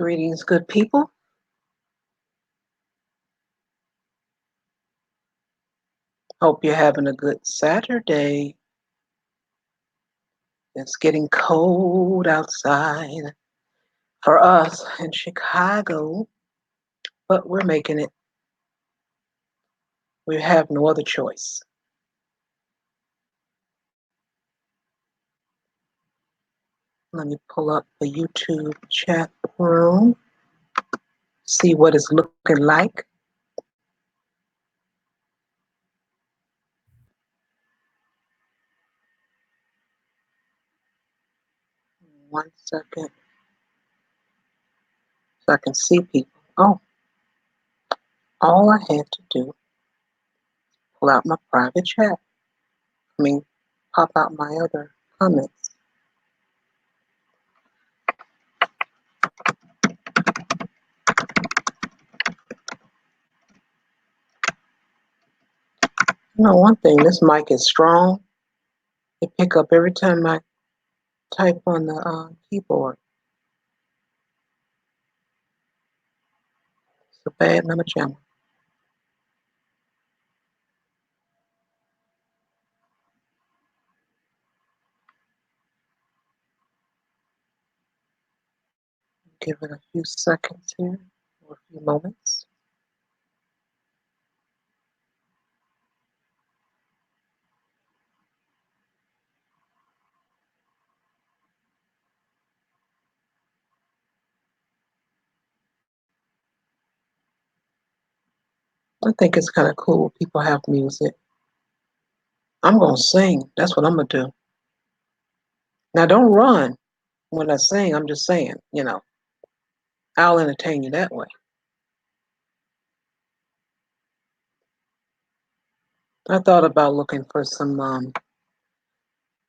Greetings, good people. Hope you're having a good Saturday. It's getting cold outside for us in Chicago, but we're making it. We have no other choice. Let me pull up the YouTube chat room, see what it's looking like. One second, so I can see people. Oh, all I had to do, pull out my private chat. I mean, pop out my other comments. You know, one thing, this mic is strong. It pick up every time I type on the keyboard. It's a bad number channel. Give it a few seconds here, or a few moments. I think it's kind of cool. People have music. I'm gonna sing. That's what I'm gonna do. Now, don't run when I sing. I'm just saying, I'll entertain you that way. I thought about looking for some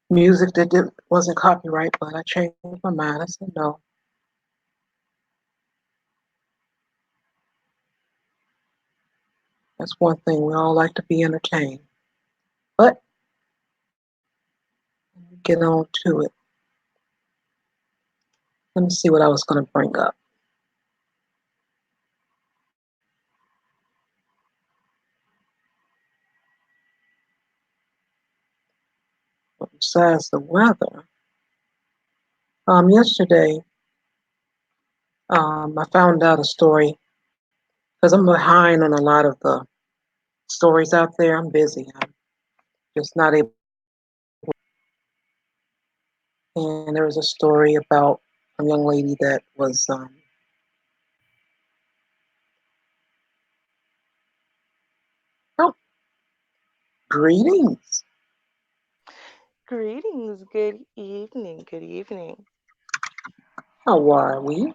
music that wasn't copyright, but I changed my mind. I said no. That's one thing. We all like to be entertained. But get on to it. Let me see what I was going to bring up. But besides the weather, yesterday I found out a story because I'm behind on a lot of the stories out there. I'm busy. I'm just not able. And there was a story about a young lady that was oh, greetings. Greetings, good evening, good evening. How are we?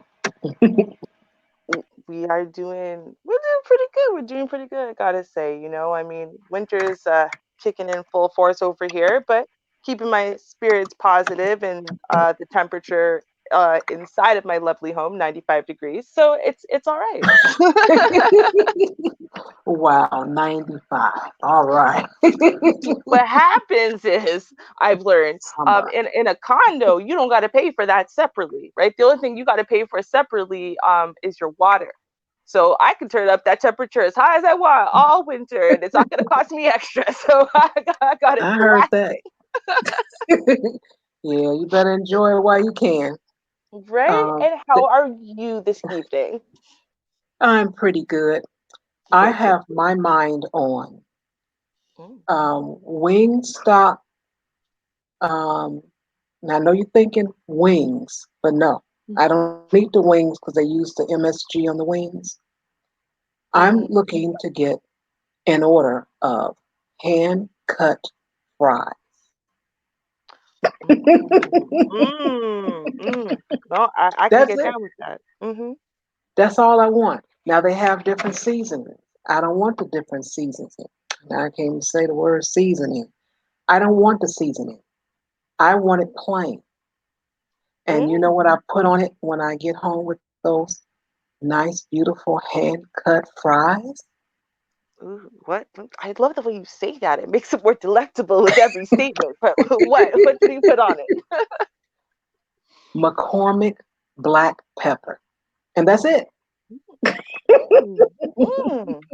We're doing pretty good. We're doing pretty good, I gotta say. I mean, winter's kicking in full force over here, but keeping my spirits positive and the temperature inside of my lovely home, 95 degrees. So it's all right. Wow, 95. All right. What happens is I've learned Summer. in a condo you don't got to pay for that separately, right? The only thing you got to pay for separately is your water. So I can turn up that temperature as high as I want all winter, and it's not going to cost me extra. So I got it I heard that. blasting. Yeah, you better enjoy it while you can. Right? Um, And how are you this evening? I'm pretty good. I Good, good, have my mind on good. Wingstop. Um, now I know you're thinking wings, but no, I don't eat the wings because they use the MSG on the wings. I'm Mm-hmm. looking to get an order of hand cut fries. Mm, mm, mm. No, I can That's get it. down with that. Mm-hmm. That's all I want. Now they have different seasonings. I don't want the different seasonings. Now I can't even say the word seasoning. I don't want the seasoning. I want it plain. And you know Mm. what I put on it when I get home with those nice, beautiful hand cut fries? Ooh, what? I love the way you say that. It makes it more delectable with every statement. But what? What did he put on it? McCormick black pepper. and that's it. Mm. Mm.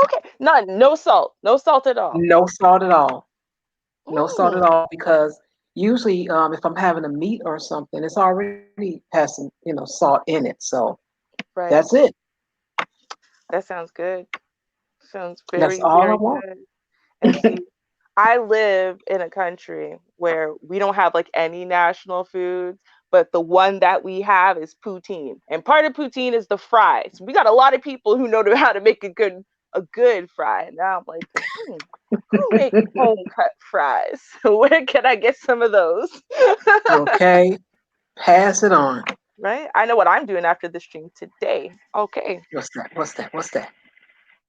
Okay. No salt. No salt at all. No salt at all. No salt at Mm. all because usually if I'm having a meat or something, it's already has some salt in it. So that's Right. it. That sounds good. Sounds That's very, all I very want. good. And see, I live in a country where we don't have like any national foods, but the one that we have is poutine. And part of poutine is the fries. We got a lot of people who know how to make a good fry. And now I'm like, who makes home cut fries? Where can I get some of those? Okay, pass it on. Right? I know what I'm doing after the stream today. Okay. What's that? What's that? What's that?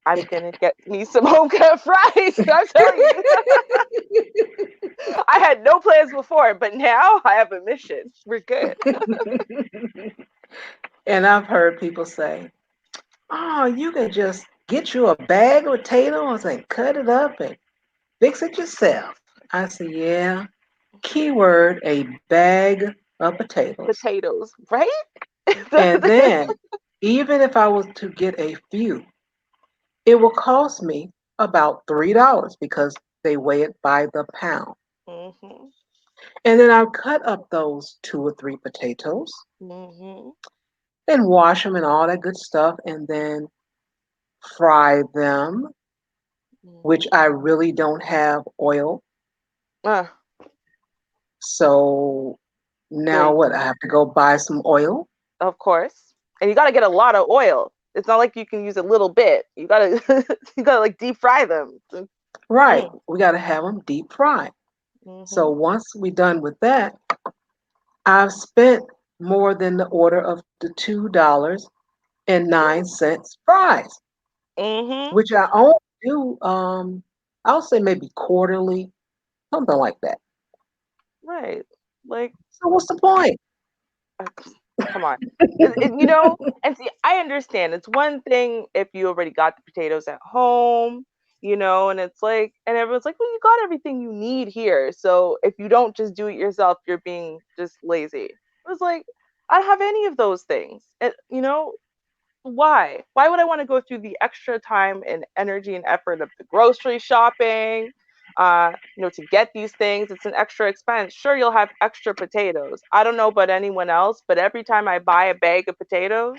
I'm gonna get me some home cut fries. I'm telling you. I had no plans before, but now I have a mission. We're good. And I've heard people say, "Oh, you can just get you a bag of potatoes and cut it up and fix it yourself." I said, "Yeah." Keyword: a bag of potatoes. Potatoes, right? And then, even if I was to get a few, it will cost me about $3 because they weigh it by the pound. Mhm. And then I'll cut up those two or three potatoes Mhm. and wash them and all that good stuff, and then fry them, which Mhm. I really don't have oil. Uh, So now good. what? I have to go buy some oil. Of course. And you got to get a lot of oil. It's not like you can use a little bit. You got to you got to like deep fry them. Right. Mm. We got to have them deep fried. So Mhm. once we're done with that, I've spent more than the order of the $2.09 fries, Mhm. which I only do, I'll say maybe quarterly, something like that. Right. Like So what's the point? uh, come on. And see, I understand. It's one thing if you already got the potatoes at home, and it's like, and everyone's like, well, you got everything you need here. So if you don't just do it yourself, you're being just lazy. It was like, I don't have any of those things. Why would I want to go through the extra time and energy and effort of the grocery shopping, to get these things? It's an extra expense. Sure, you'll have extra potatoes. I don't know about anyone else, but every time I buy a bag of potatoes,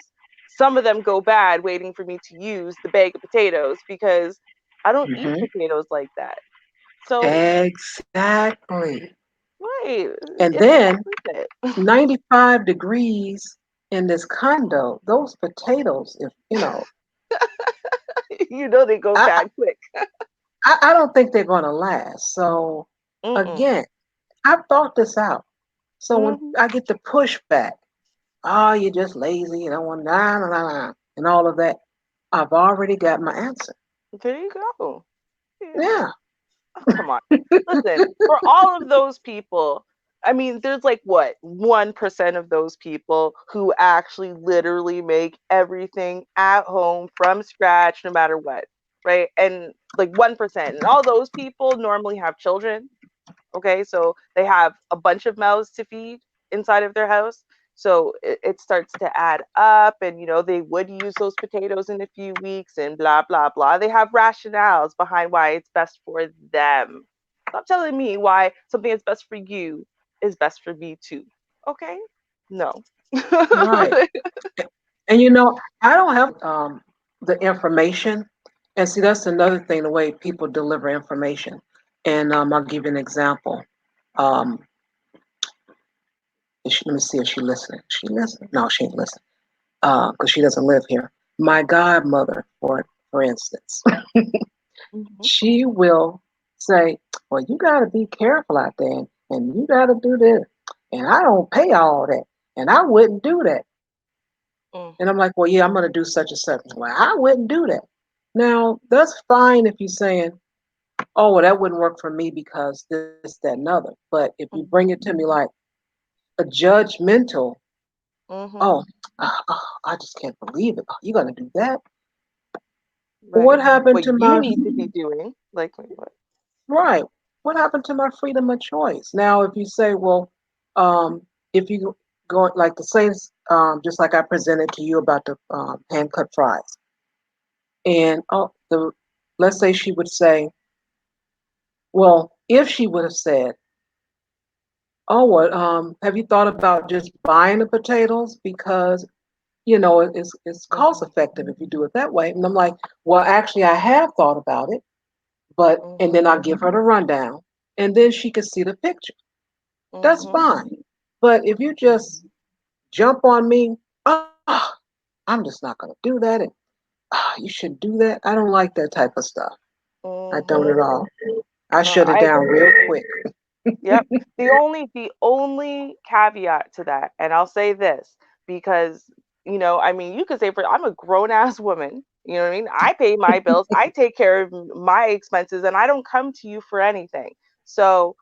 some of them go bad waiting for me to use the bag of potatoes because I don't eat Hmm. potatoes like that. So Exactly. right, And it's not then worth 95 degrees in this condo, those potatoes, if it. They go I, bad quick. I don't think they're going to last. So Mm-mm. again, I've thought this out. So when Hmm. I get the pushback, oh, you're just lazy, you don't want and all of that, I've already got my answer. There you go. Yeah. Yeah. Oh, come on. Listen, for all of those people, I mean, there's like what, 1% of those people who actually literally make everything at home from scratch, no matter what, right? And like 1%. And all those people normally have children. Okay, so they have a bunch of mouths to feed inside of their house. So it starts to add up, and they would use those potatoes in a few weeks, and blah blah blah. They have rationales behind why it's best for them. Stop telling me why something that's best for you is best for me too. Okay, no. Right. And I don't have the information. And see, that's another thing, the way people deliver information. And I'll give you an example. Um, let me see if she listening. She listening? No, she ain't listening. Because she doesn't live here. My godmother, for instance, Mhm. she will say, "Well, you got to be careful out there, and you got to do this, and I don't pay all that, and I wouldn't do that." And I'm Mhm. like, "Well, yeah, I'm going to do such and such." Well, I wouldn't do that. Now, that's fine if you're saying, "Oh, well, that wouldn't work for me because this, that, and other." But if you bring it to me like a judgmental, Mhm. "Oh, I just can't believe it. Oh, you're going to do that." What Right. happened What to you my need to be doing, like, wait, what? right? What happened to my freedom of choice? Now, if you say, well, if you go like the same just like I presented to you about the hand cut fries. And let's say she would say, well, if she would have said, oh, what, have you thought about just buying the potatoes because it's cost effective if you do it that way? And I'm like, well, actually, I have thought about it, but and then Mhm. I give her the rundown, and then she could see the picture. That's Mhm. fine. But if you just jump on me, oh, I'm just not going to do that. And you should do that. I don't like that type of stuff. I don't at Mhm. all. I No, shut it I down agree. real quick. Yep. The only caveat to that, and I'll say this because I mean, you could say for I'm a grown ass woman. You know what I mean? I pay my bills, I take care of my expenses, and I don't come to you for anything. So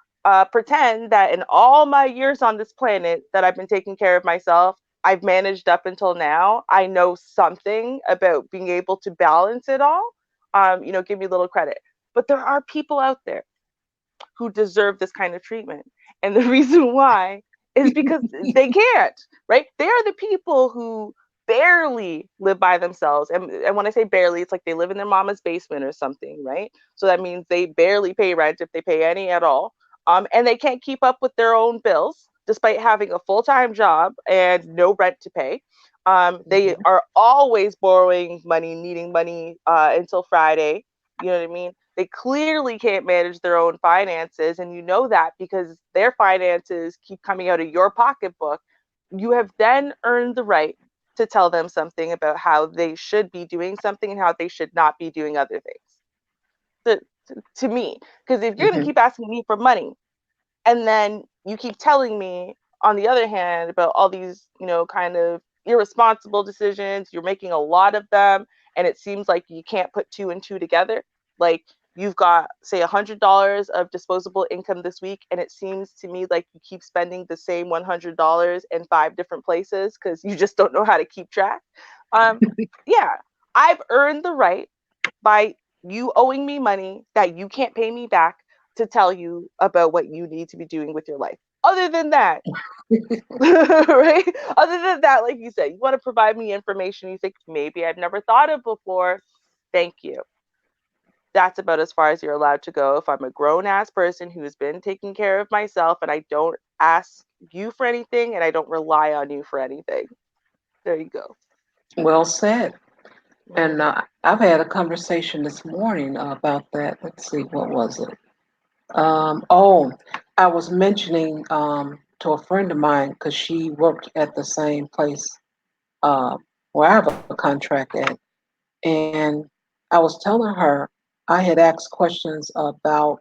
pretend that in all my years on this planet that I've been taking care of myself, I've managed up until now. I know something about being able to balance it all. Give me a little credit. But there are people out there who deserve this kind of treatment. And the reason why is because they can't, right? They are the people who barely live by themselves. And when I say barely, it's like they live in their mama's basement or something, right? So that means they barely pay rent if they pay any at all. And they can't keep up with their own bills despite having a full time job and no rent to pay. They Mhm. are always borrowing money, needing money until Friday. You know what I mean? They clearly can't manage their own finances, and you know that because their finances keep coming out of your pocketbook. You have then earned the right to tell them something about how they should be doing something and how they should not be doing other things. To me, because if you're going to Mhm. keep asking me for money and then you keep telling me on the other hand about all these kind of irresponsible decisions, you're making a lot of them, and it seems like you can't put two and two together. Like, you've got, say, $100 of disposable income this week, and it seems to me like you keep spending the same $100 in five different places because you just don't know how to keep track. um yeah, I've earned the right by you owing me money that you can't pay me back to tell you about what you need to be doing with your life. Other than that, right? Other than that, like you said, you want to provide me information you think maybe I've never thought of before. Thank you. That's about as far as you're allowed to go. If I'm a grown ass person who's been taking care of myself and I don't ask you for anything and I don't rely on you for anything. There you go. Well said. And Mm-hmm. I've had a conversation this morning about that. Let's see, what was it? Oh, I was mentioning to a friend of mine because she worked at the same place uh, where I have a contract at. And I was telling her I had asked questions about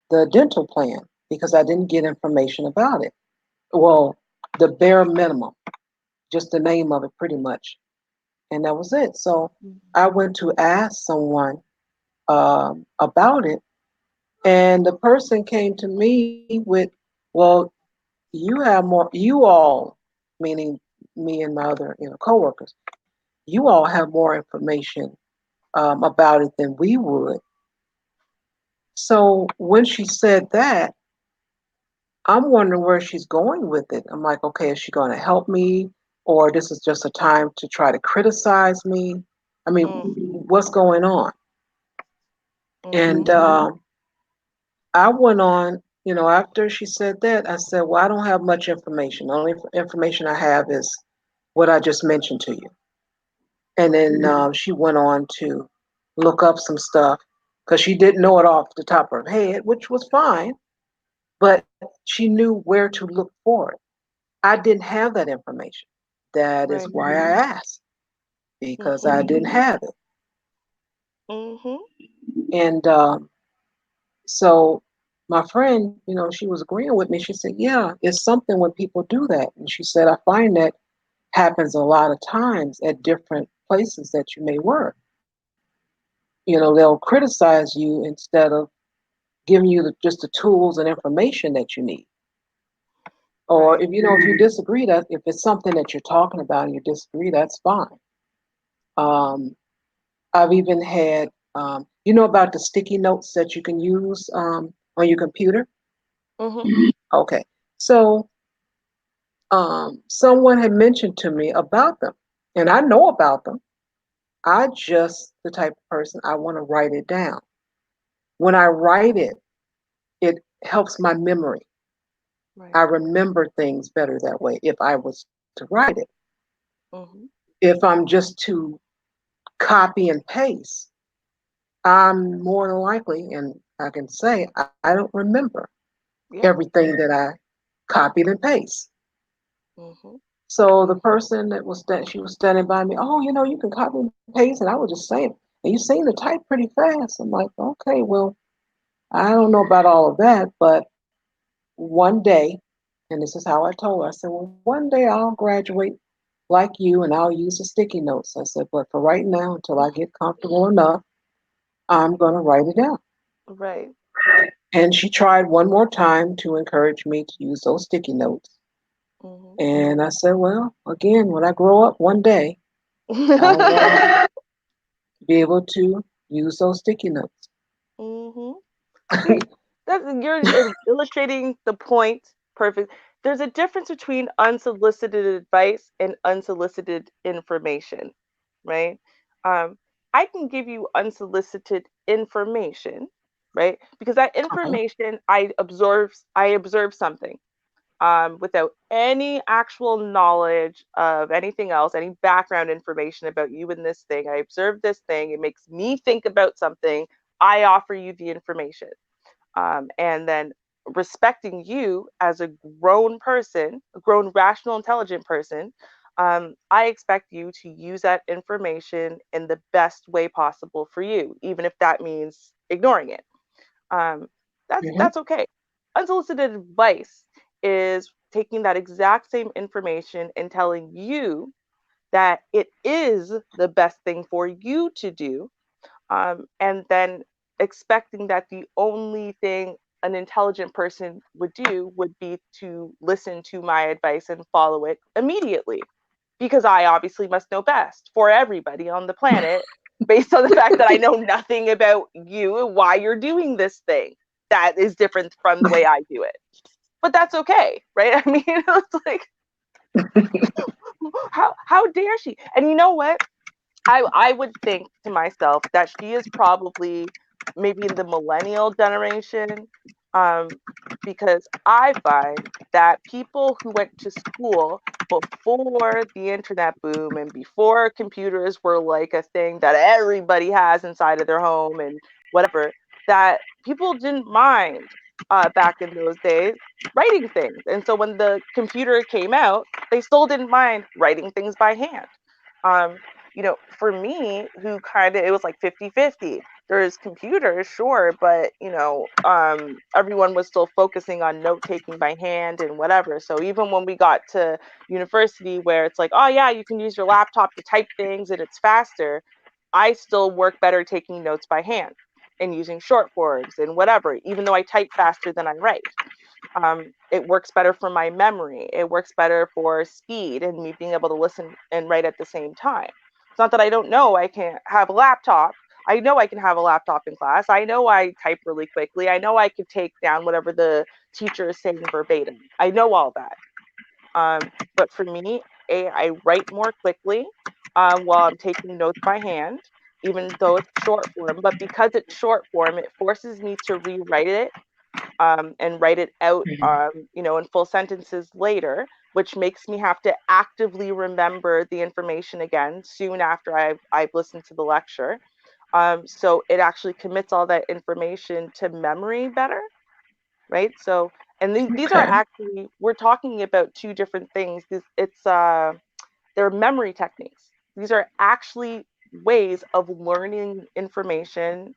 the dental plan because I didn't get information about it. Well, the bare minimum, just the name of it pretty much. And that was it. So I went to ask someone about it, and the person came to me with, well, you have more, you all, meaning me and my other coworkers, you all have more information about it than we would. So when she said that, I'm wondering where she's going with it. I'm like, okay, is she going to help me, or this is just a time to try to criticize me? I mean, what's going on? And Mm-hmm. I went on, after she said that, I said, well, I don't have much information. The only information I have is what I just mentioned to you. And then she went on to look up some stuff because she didn't know it off the top of her head, which was fine, but she knew where to look for it. I didn't have that information. That is Right. why I asked, because Mm-hmm. I didn't have it. Mm-hmm. And so my friend, she was agreeing with me. She said, yeah, it's something when people do that. And she said, I find that happens a lot of times at different places that you may work. They'll criticize you instead of giving you just the tools and information that you need. Or Right. if you disagree, that if it's something that you're talking about and you disagree, that's fine. Um, I've even had, about the sticky notes that you can use on your computer. Mm-hmm. Okay, so Someone had mentioned to me about them, and I know about them. I just the type of person I want to write it down. When I write it, it helps my memory. I Right. remember things better that way if I was to write it. Mhm. If I'm just to copy and paste, I'm more than likely, and I can say I don't remember Yeah. everything that I copied and paste. Mhm. So the person that was that she was standing by me, oh, you can copy and paste, and I was just saying, and you seem to type pretty fast. I'm like, okay, well, I don't know about all of that, but one day, and this is how I told her, I said, well, one day I'll graduate like you, and I'll use the sticky notes. I said, but for right now, until I get comfortable enough, I'm going to write it down. Right. And she tried one more time to encourage me to use those sticky notes. Mhm. And I said, well, again, when I grow up one day, I'll be able to use those sticky notes. Mhm. See, that you're illustrating the point perfect. There's a difference between unsolicited advice and unsolicited information, right? Um, I can give you unsolicited information, right? Because that Uh-huh. information I observe something without any actual knowledge of anything else, any background information about you and this thing. I observe this thing, it makes me think about something. I offer you the information and then respecting you as a grown person, a grown, rational, intelligent person, I expect you to use that information in the best way possible for you, even if that means ignoring it. Um, Hmm. that's okay. Unsolicited advice is taking that exact same information and telling you that it is the best thing for you to do and then expecting that the only thing an intelligent person would do would be to listen to my advice and follow it immediately because I obviously must know best for everybody on the planet based on the fact that I know nothing about you and why you're doing this thing that is different from the way I do it. But that's okay, right? I mean, it's like how dare she? And you know what? I would think to myself that she is probably maybe in the millennial generation, um, because I find that people who went to school before the internet boom and before computers were like a thing that everybody has inside of their home and whatever, that people didn't mind back in those days writing things. And so when the computer came out, they still didn't mind writing things by hand. Um, for me, who kind of, it was like 50-50. There's computers, sure, but everyone was still focusing on note taking by hand and whatever. So even when we got to university, where it's like, oh yeah, you can use your laptop to type things and it's faster, I still work better taking notes by hand and using short forms and whatever, even though I type faster than I write. It works better for my memory. It works better for speed and me being able to listen and write at the same time. It's not that I don't know I can't have a laptop. I know I can have a laptop in class. I know I type really quickly. I know I could take down whatever the teacher is saying verbatim. I know all that. But for me, I write more quickly while I'm taking notes by hand, even though it's short form. But because it's short form, it forces me to rewrite it and write it out, in full sentences later, which makes me have to actively remember the information again soon after I've listened to the lecture. So it actually commits all that information to memory better, right? So, and these are Okay. actually, we're talking about two different things. They're memory techniques. These are actually ways of learning information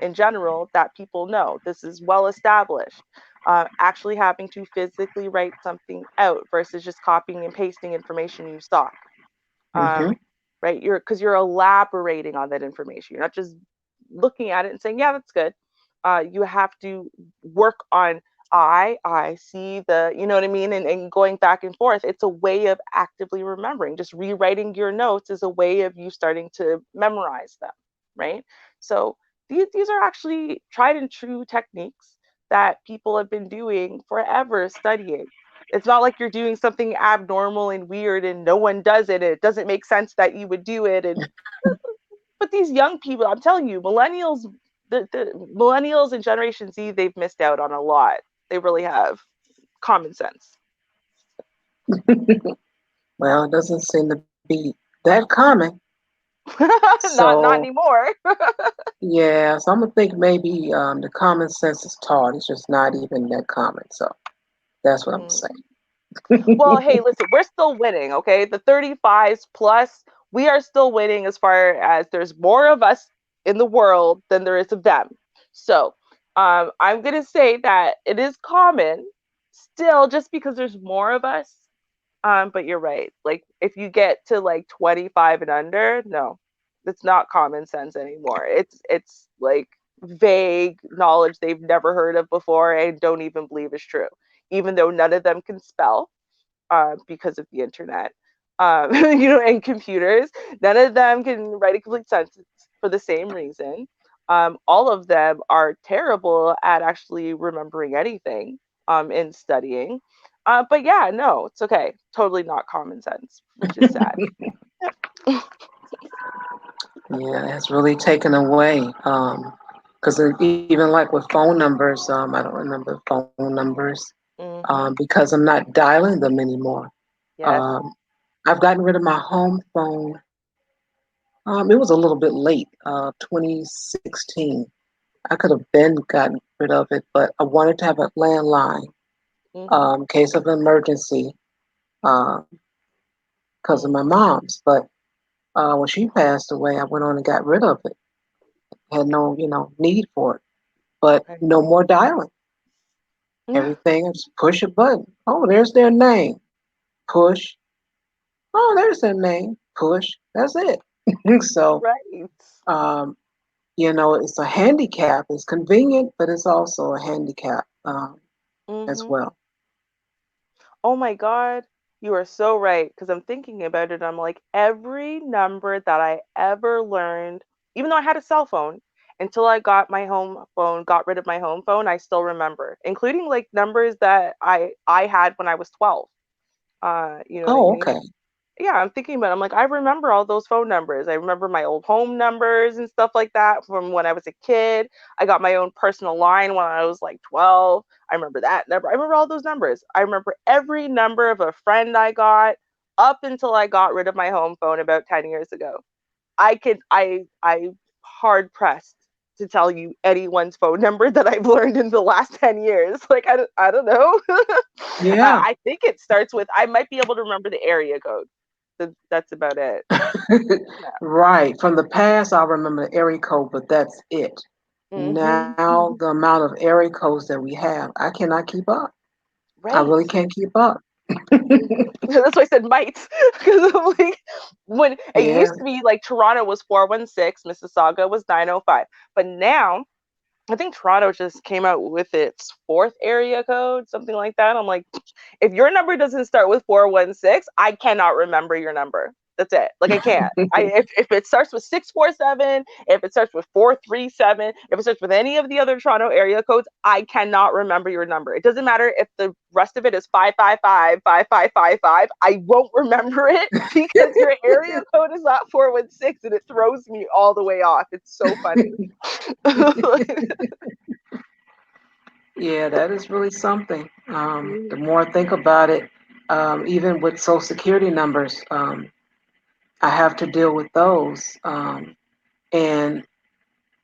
in general that people know. This is well established. Actually having to physically write something out versus just copying and pasting information you saw. Hmm. Um, right? You're elaborating on that information. You're not just looking at it and saying, "Yeah, that's good." You have to work on I see the, you know what I mean, and going back and forth. It's a way of actively remembering. Just rewriting your notes is a way of you starting to memorize them, right? So these are actually tried and true techniques that people have been doing forever studying. It's not like you're doing something abnormal and weird and no one does it. It doesn't make sense that you would do it. And but these young people, I'm telling you, the millennials and Generation Z, they've missed out on a lot. They really have common sense. Well, it doesn't seem to be that common. Not So anymore. yeah, so I'm gonna think maybe the common sense is taught. It's just not even that common. So that's what I'm Mhm. Well, saying. hey, listen, we're still winning, okay? The 35s plus, we are still winning as far as there's more of us in the world than there is of them. So, I'm going to say that it is common still just because there's more of us. But you're right. Like, if you get to like 25 and under, no, it's not common sense anymore. It's like vague knowledge they've never heard of before and don't even believe is true, even though none of them can spell because of the internet, and computers. None of them can write a complete sentence for the same reason. All of them are terrible at actually remembering anything in studying. But yeah, no, it's okay. Totally not common sense, which is sad. Yeah, it's really taken away. Because even like with phone numbers, I don't remember phone numbers Hmm. because I'm not dialing them anymore. Yes. Um, I've gotten rid of my home phone. It was a little bit late, 2016. I could have been gotten rid of it, but I wanted to have a landline Hmm. in case of emergency because of my Hmm. mom's. But when she passed away, I went on and got rid of it. Had no, need for it. But Right. no more dialing. Everything, I just push a button. Oh, there's their name. Push. Oh, there's their name. Push. That's it. So, Right. um, it's a handicap. It's convenient, but it's also a handicap as Hmm. well. Oh my God, you are so right. Because I'm thinking about it. I'm like, every number that I ever learned, even though I had a cell phone, until I got my home phone, got rid of my home phone, I still remember, including like numbers that I had when I was 12. You know what I Oh, mean? okay. Yeah, I'm thinking about it. I'm like, I remember all those phone numbers. I remember my old home numbers and stuff like that from when I was a kid. I got my own personal line when I was like 12. I remember that number. I remember all those numbers. I remember every number of a friend I got up until I got rid of my home phone about 10 years ago. I hard pressed to tell you anyone's phone number that I've learned in the last 10 years. Like I don't know. Yeah. I think it starts with I might be able to remember the area code. That's about it. Yeah. Right. From the past, I remember the area code, but that's it. Hmm. Now, the amount of area codes that we have, I cannot keep up. I Right. really can't keep up. That's why I said might, because I'm like, when it Yeah. used to be like Toronto was 416, Mississauga was 905, but now I think Toronto just came out with its fourth area code, something like that. I'm like, if your number doesn't start with 416, I cannot remember your number. That's it. Like I can't. If it starts with 647, if it starts with 437, if it starts with any of the other Toronto area codes, I cannot remember your number. It doesn't matter if the rest of it is 555, 5555. I won't remember it because your area code is not 416 and it throws me all the way off. It's so funny. Yeah, that is really something. The more I think about it, even with Social Security numbers, I have to deal with those. And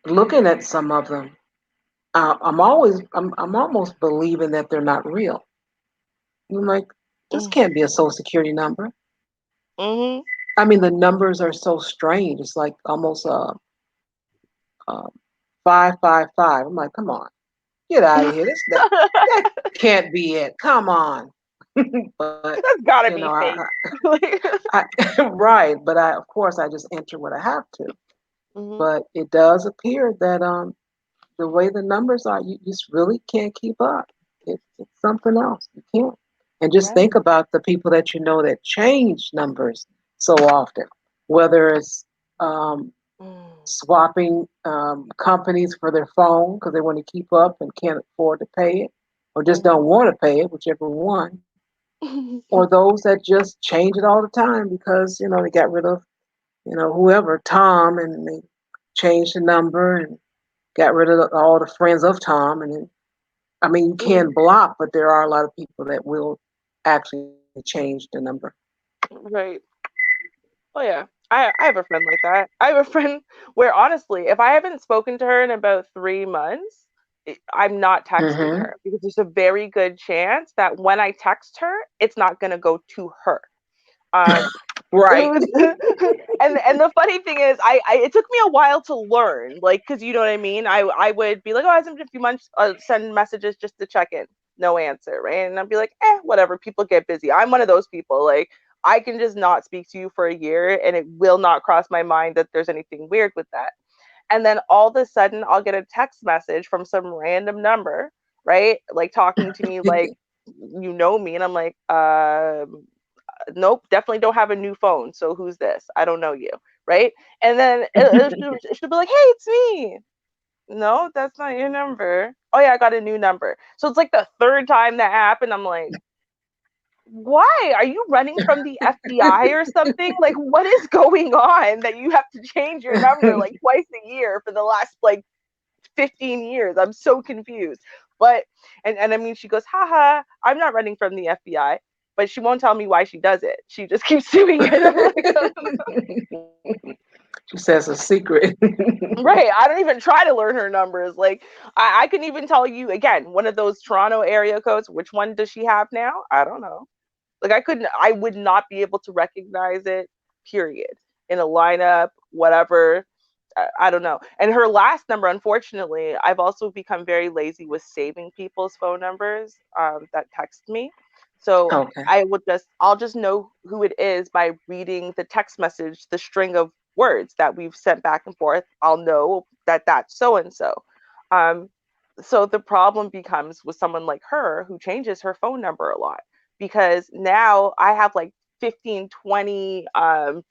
looking at some of them, I'm almost believing that they're not real. I'm like, this can't be a Social Security number. Mm-hmm. I mean, the numbers are so strange. It's like almost uh 555. I'm like, come on, get out of here. That can't be it. Come on. But That's you gotta know, be I, fake. Like, I right. But of course, I just enter what I have to. hmm. But it does appear that the way the numbers are, you just really can't keep up. It's something else. You can't. And just think Right. about the people that you know that change numbers so often, whether it's um, Mm. swapping companies for their phone because they want to keep up and can't afford to pay it, or just don't Hmm. want to pay it, whichever one. or those that just change it all the time because they got rid of whoever Tom, and they changed the number and got rid of all the friends of Tom, and then I mean you Mhm. can block, but there are a lot of people that will actually change the number. Right. Oh yeah. I have a friend like that. I have a friend where honestly, if I haven't spoken to her in about 3 months, I'm not texting Hmm. her because there's a very good chance that when I text her, it's not gonna go to her. Um, Right. and the funny thing is, I it took me a while to learn, like, because you know what I mean. I would be like, oh, I sent a few months, send messages just to check in, no answer, right? And I'd be like, whatever. People get busy. I'm one of those people. Like, I can just not speak to you for a year, and it will not cross my mind that there's anything weird with that. And then all of a sudden, I'll get a text message from some random number, right? Like talking to me like you know me, and I'm like, nope, definitely don't have a new phone. So who's this? I don't know you, right? And then she'll be like, hey, it's me. No, that's not your number. Oh yeah, I got a new number. So it's like the third time that happened. I'm like, why are you running from the FBI or something? Like, what is going on that you have to change your number like twice a year for the last like 15 years? I'm so confused. But and I mean, she goes, haha, I'm not running from the FBI, but she won't tell me why she does it. She just keeps doing it. I'm like, She says a secret. right. I don't even try to learn her numbers. Like, I can even tell you again, one of those Toronto area codes. Which one does she have now? I don't know. Like, I would not be able to recognize it, period, in a lineup, whatever. I don't know. And her last number, unfortunately, I've also become very lazy with saving people's phone numbers that text me. So Okay. I'll just know who it is by reading the text message, the string of words that we've sent back and forth. I'll know that that's so and so. Um, so the problem becomes with someone like her who changes her phone number a lot because now I have like 15, 20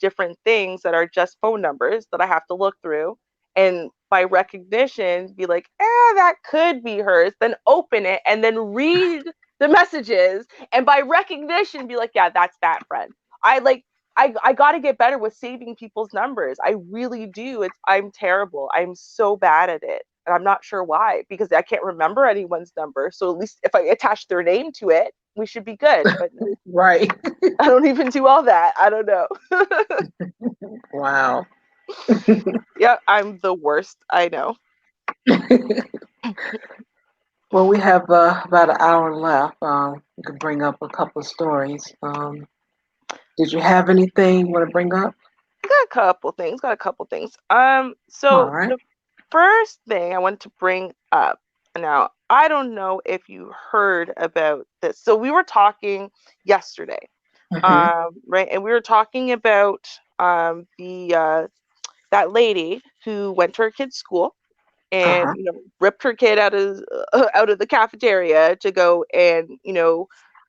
different things that are just phone numbers that I have to look through. And by recognition, be like, that could be hers. Then open it and then read the messages. And by recognition, be like, yeah, that's that friend. I like, I got to get better with saving people's numbers. I really do. I'm terrible. I'm so bad at it. And I'm not sure why, because I can't remember anyone's number. So at least if I attach their name to it, we should be good. But Right. I don't even do all that. I don't know. Wow. Yeah, I'm the worst. I know. Well, we have about an hour left. We could bring up a couple of stories. Did you have anything you want to bring up? I got a couple things. Got a couple things. All So right. the first thing I want to bring up now, I don't know if you heard about this. So we were talking yesterday, Mm-hmm. right? And we were talking about the that lady who went to her kid's school and Uh-huh. ripped her kid out of the cafeteria to go and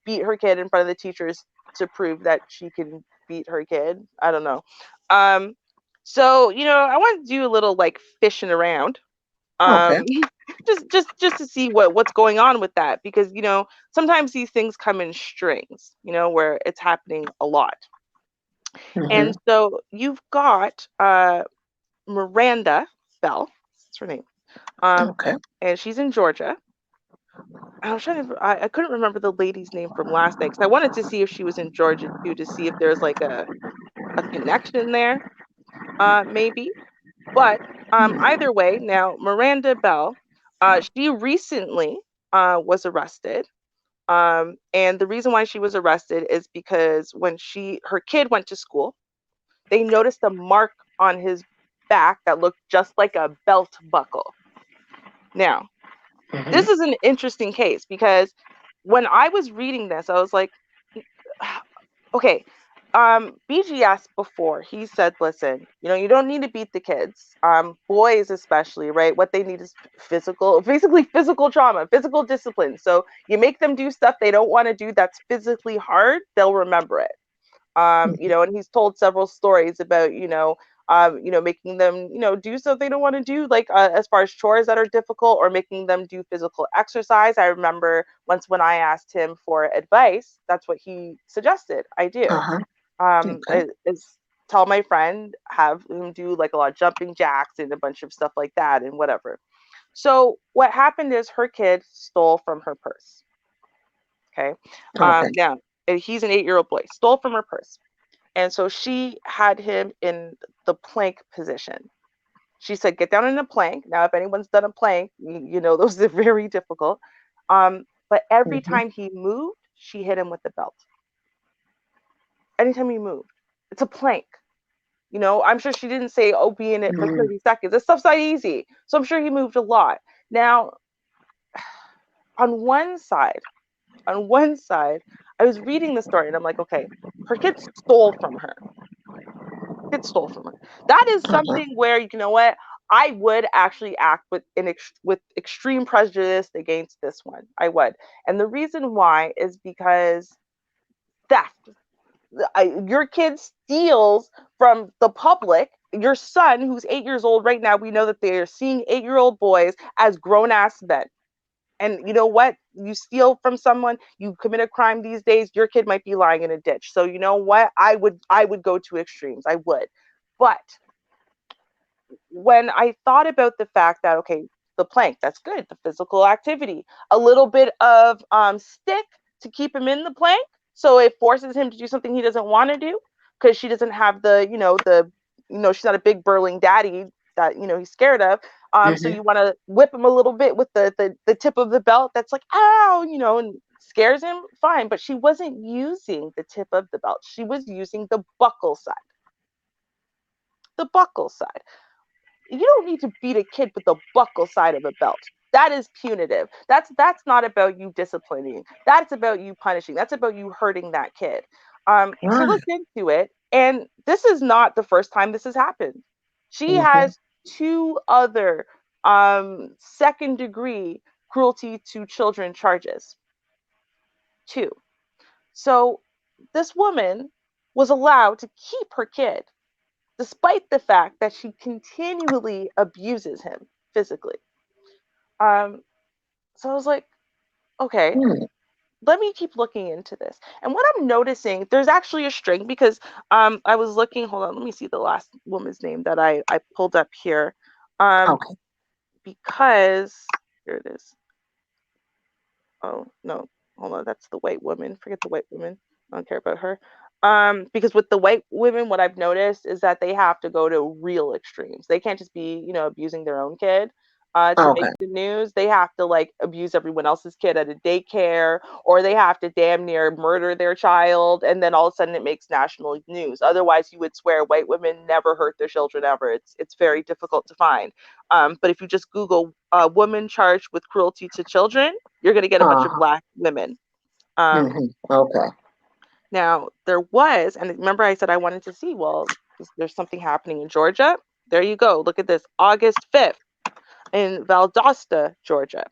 beat her kid in front of the teachers to prove that she can beat her kid. I don't know. Um, so I want to do a little like fishing around. Okay. Um, just to see what's going on with that because sometimes these things come in strings. Where it's happening a lot. Mm-hmm. And so you've got Miranda Bell. That's her name. Um, Okay. and she's in Georgia. I was trying to. I couldn't remember the lady's name from last night because I wanted to see if she was in Georgia too to see if there's like a connection there, maybe. But either way, now Miranda Bell, she recently was arrested. And the reason why she was arrested is because when her kid went to school, they noticed a mark on his back that looked just like a belt buckle. Now, Mm-hmm. this is an interesting case because when I was reading this, I was like, okay, BGS before he said, listen, you don't need to beat the kids, boys especially, right? What they need is basically physical trauma, physical discipline. So you make them do stuff they don't want to do that's physically hard, they'll remember it. And he's told several stories about making them, do stuff they don't want to do, like as far as chores that are difficult, or making them do physical exercise. I remember once when I asked him for advice, that's what he suggested I do. Uh-huh. Okay. Is tell my friend, have him do like a lot of jumping jacks and a bunch of stuff like that and whatever. So what happened is her kid stole from her purse. Okay. Okay. Now, and he's an 8-year-old boy, stole from her purse. And so she had him in the plank position. She said, get down in a plank. Now, if anyone's done a plank, those are very difficult. But every Mm-hmm. time he moved, she hit him with the belt. Anytime he moved, it's a plank. I'm sure she didn't say, oh, be in it for Mm-hmm. 30 seconds. This stuff's not easy. So I'm sure he moved a lot. Now, on one side, on one side, I was reading the story and I'm like, okay, her kid stole from her. Kid stole from her. That is Uh-huh. something where, you know what, I would actually act with extreme prejudice against this one. I would. And the reason why is because theft. Your kid steals from the public. Your son, who's 8 years old right now, we know that they are seeing 8-year-old boys as grown ass men. And you know what? You steal from someone, you commit a crime these days, your kid might be lying in a ditch. So you know what? I would go to extremes. I would. But when I thought about the fact that, okay, the plank, that's good, the physical activity, a little bit of stick to keep him in the plank, so it forces him to do something he doesn't want to do, because she doesn't have she's not a big burling daddy that he's scared of. So Mm-hmm. you want to whip him a little bit with the tip of the belt, that's like, ow, and scares him, fine. But she wasn't using the tip of the belt, she was using the buckle side. You don't need to beat a kid with the buckle side of a belt. That is punitive. That's not about you disciplining. That's about you punishing. That's about you hurting that kid. She Right. looked into it, and this is not the first time this has happened. She Mm-hmm. has two other second degree cruelty to children charges. Two. So this woman was allowed to keep her kid despite the fact that she continually abuses him physically. Um, so I was like, okay, Mm. let me keep looking into this. And what I'm noticing, there's actually a string, because I was looking, hold on, let me see the last woman's name that I pulled up here. Um, Okay. because here it is. Oh no, hold on, that's the white woman. Forget the white woman. I don't care about her. Because with the white women, what I've noticed is that they have to go to real extremes. They can't just be, abusing their own kid to make Okay. the news. They have to like abuse everyone else's kid at a daycare, or they have to damn near murder their child, and then all of a sudden it makes national news. Otherwise, you would swear white women never hurt their children ever. It's very difficult to find. But if you just Google "woman charged with cruelty to children," you're going to get a bunch of Uh-huh. black women. Um, Mm-hmm. Okay. Now, there was, and remember I said I wanted to see, well, there's something happening in Georgia. There you go. Look at this. August 5th in Valdosta, Georgia.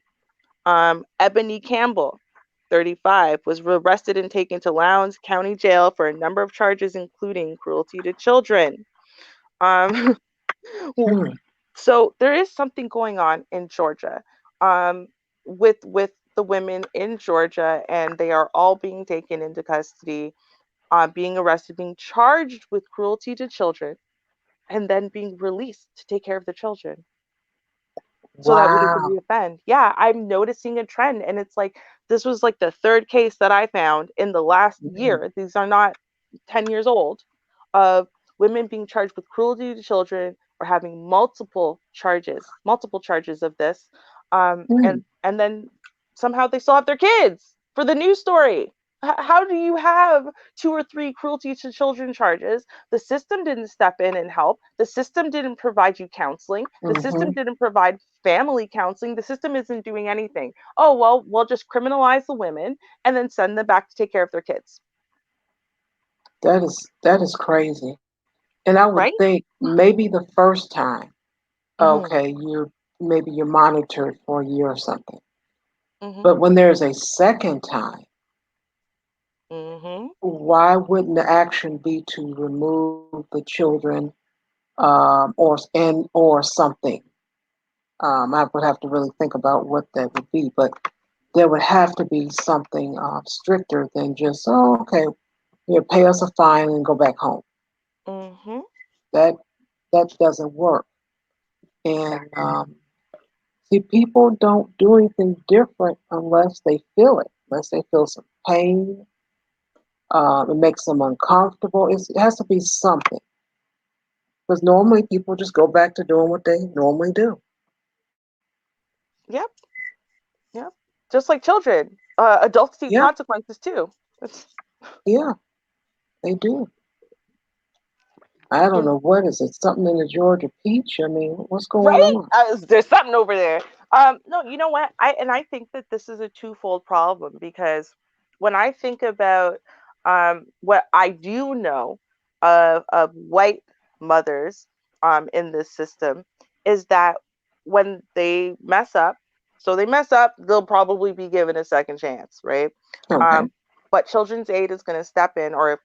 Ebony Campbell, 35, was arrested and taken to Lowndes County Jail for a number of charges, including cruelty to children. Um, Mm. so there is something going on in Georgia, um, with the women in Georgia, and they are all being taken into custody, being arrested, being charged with cruelty to children, and then being released to take care of the children so that way they can Wow. reoffend. Yeah, I'm noticing a trend, and it's like this was like the third case that I found in the last Mm. year. These are not 10 years old, of women being charged with cruelty to children or having multiple charges of this, Mm. and then somehow they still have their kids for the news story. How do you have two or three cruelty to children charges? The system didn't step in and help. The system didn't provide you counseling. The system Mm-hmm. didn't provide family counseling. The system isn't doing anything. Oh, well, we'll just criminalize the women and then send them back to take care of their kids. That is crazy. And I would Right? think maybe the first time, Mm-hmm. okay, you're monitored for a year or something. Mm-hmm. But when there's a second time, Mm-hmm. why wouldn't the action be to remove the children, or something. I would have to really think about what that would be, but there would have to be something stricter than just, oh, okay, you pay us a fine and go back home. Mhm. That that doesn't work. And see, people don't do anything different unless they feel it, unless they feel some pain. It makes them uncomfortable. It has to be something, because normally people just go back to doing what they normally do. Yep. Yep. Just like children, adults see Yeah, consequences too. It's, yeah, they do. I don't you know what is it. Something in the Georgia peach. I mean, what's going right? on? There's something over there. No, you know what? I think that this is a twofold problem because when I think about what I do know of white mothers in this system is that when they mess up, so they mess up, they'll probably be given a second chance, right? Okay. Um, but Children's Aid is going to step in, or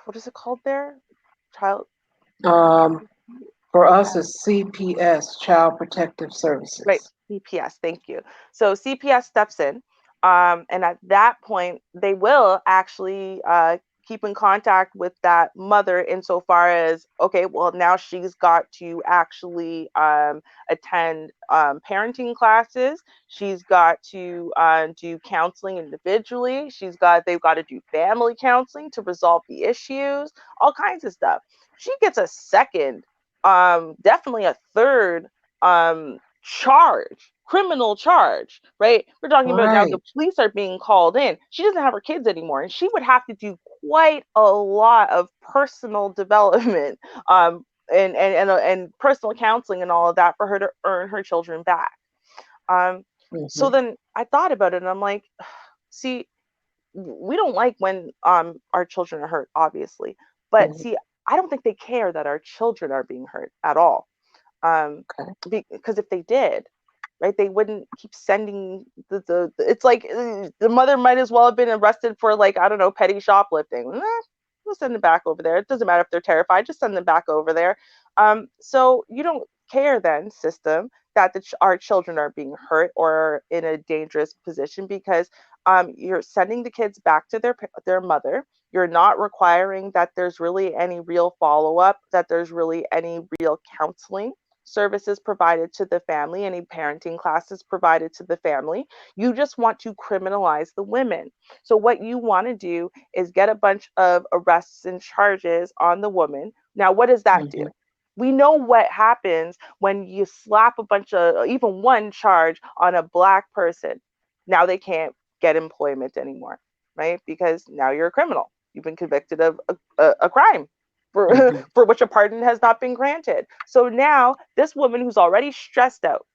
what is it called there? Child. Um, for us, it's CPS, Child Protective Right, Services. CPS, thank you. So CPS steps in, and at that point, they will actually keep in contact with that mother insofar as, okay, well, now she's got to actually attend parenting classes. She's got to do counseling individually. They've got to do family counseling to resolve the issues, all kinds of stuff. She gets a second, definitely a third criminal charge, right? We're talking about now the Right. police are being called in. She doesn't have her kids anymore, and she would have to do quite a lot of personal development, and personal counseling and all of that for her to earn her children back. Um, so Hmm. then I thought about it, and I'm like, see, we don't like when our children are hurt, obviously, but Hmm. see, I don't think they care that our children are being hurt at all. Um, Okay. because if they did, right, they wouldn't keep sending it's like the mother might as well have been arrested for, like, I don't know, petty shoplifting. We'll send them back over there. It doesn't matter if they're terrified, just send them back over there. So you don't care then, system, that our children are being hurt or in a dangerous position because you're sending the kids back to their mother. You're not requiring that there's really any real follow up, that there's really any real counseling services provided to the family, any parenting classes provided to the family. You just want to criminalize the women. So, what you want to do is get a bunch of arrests and charges on the woman. Now, what does that do? Hmm. We know what happens when you slap a bunch of, even one charge on a black person. Now they can't get employment anymore, right? Because now you're a criminal. You've been convicted of a crime for, Hmm. for which a pardon has not been granted. So now this woman who's already stressed out,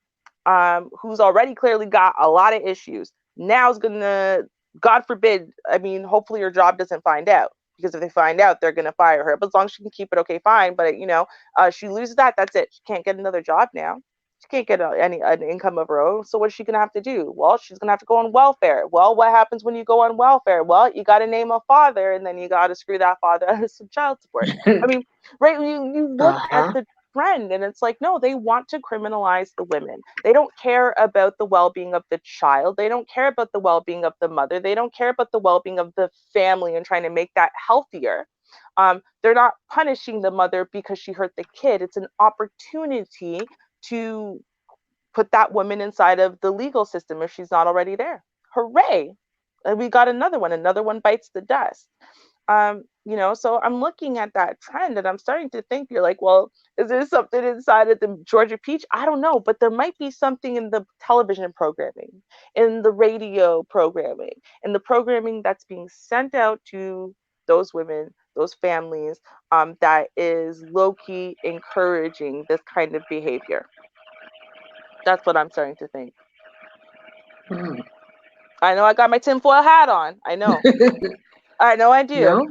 who's already clearly got a lot of issues, now is gonna, God forbid, I mean, hopefully her job doesn't find out. Because if they find out, they're gonna fire her. But as long as she can keep it, okay, fine. But she loses that. That's it. She can't get another job now. She can't get any an income of her own. So what's she gonna have to do? Well, she's gonna have to go on welfare. Well, what happens when you go on welfare? Well, you got to name a father, and then you got to screw that father out of some child support. I mean, right? You look at Uh-huh. the trend, and it's like, no, they want to criminalize the women. They don't care about the well-being of the child. They don't care about the well-being of the mother. They don't care about the well-being of the family and trying to make that healthier. They're not punishing the mother because she hurt the kid. It's an opportunity to put that woman inside of the legal system if she's not already there. Hooray! And we got another one. Another one bites the dust. So I'm looking at that trend and I'm starting to think, you're like, well, is there something inside of the Georgia Peach? I don't know, but there might be something in the television programming, in the radio programming, in the programming that's being sent out to those women, those families, that is low key encouraging this kind of behavior. That's what I'm starting to think. Mm. I know I got my tinfoil hat on. I know. I know I do. No,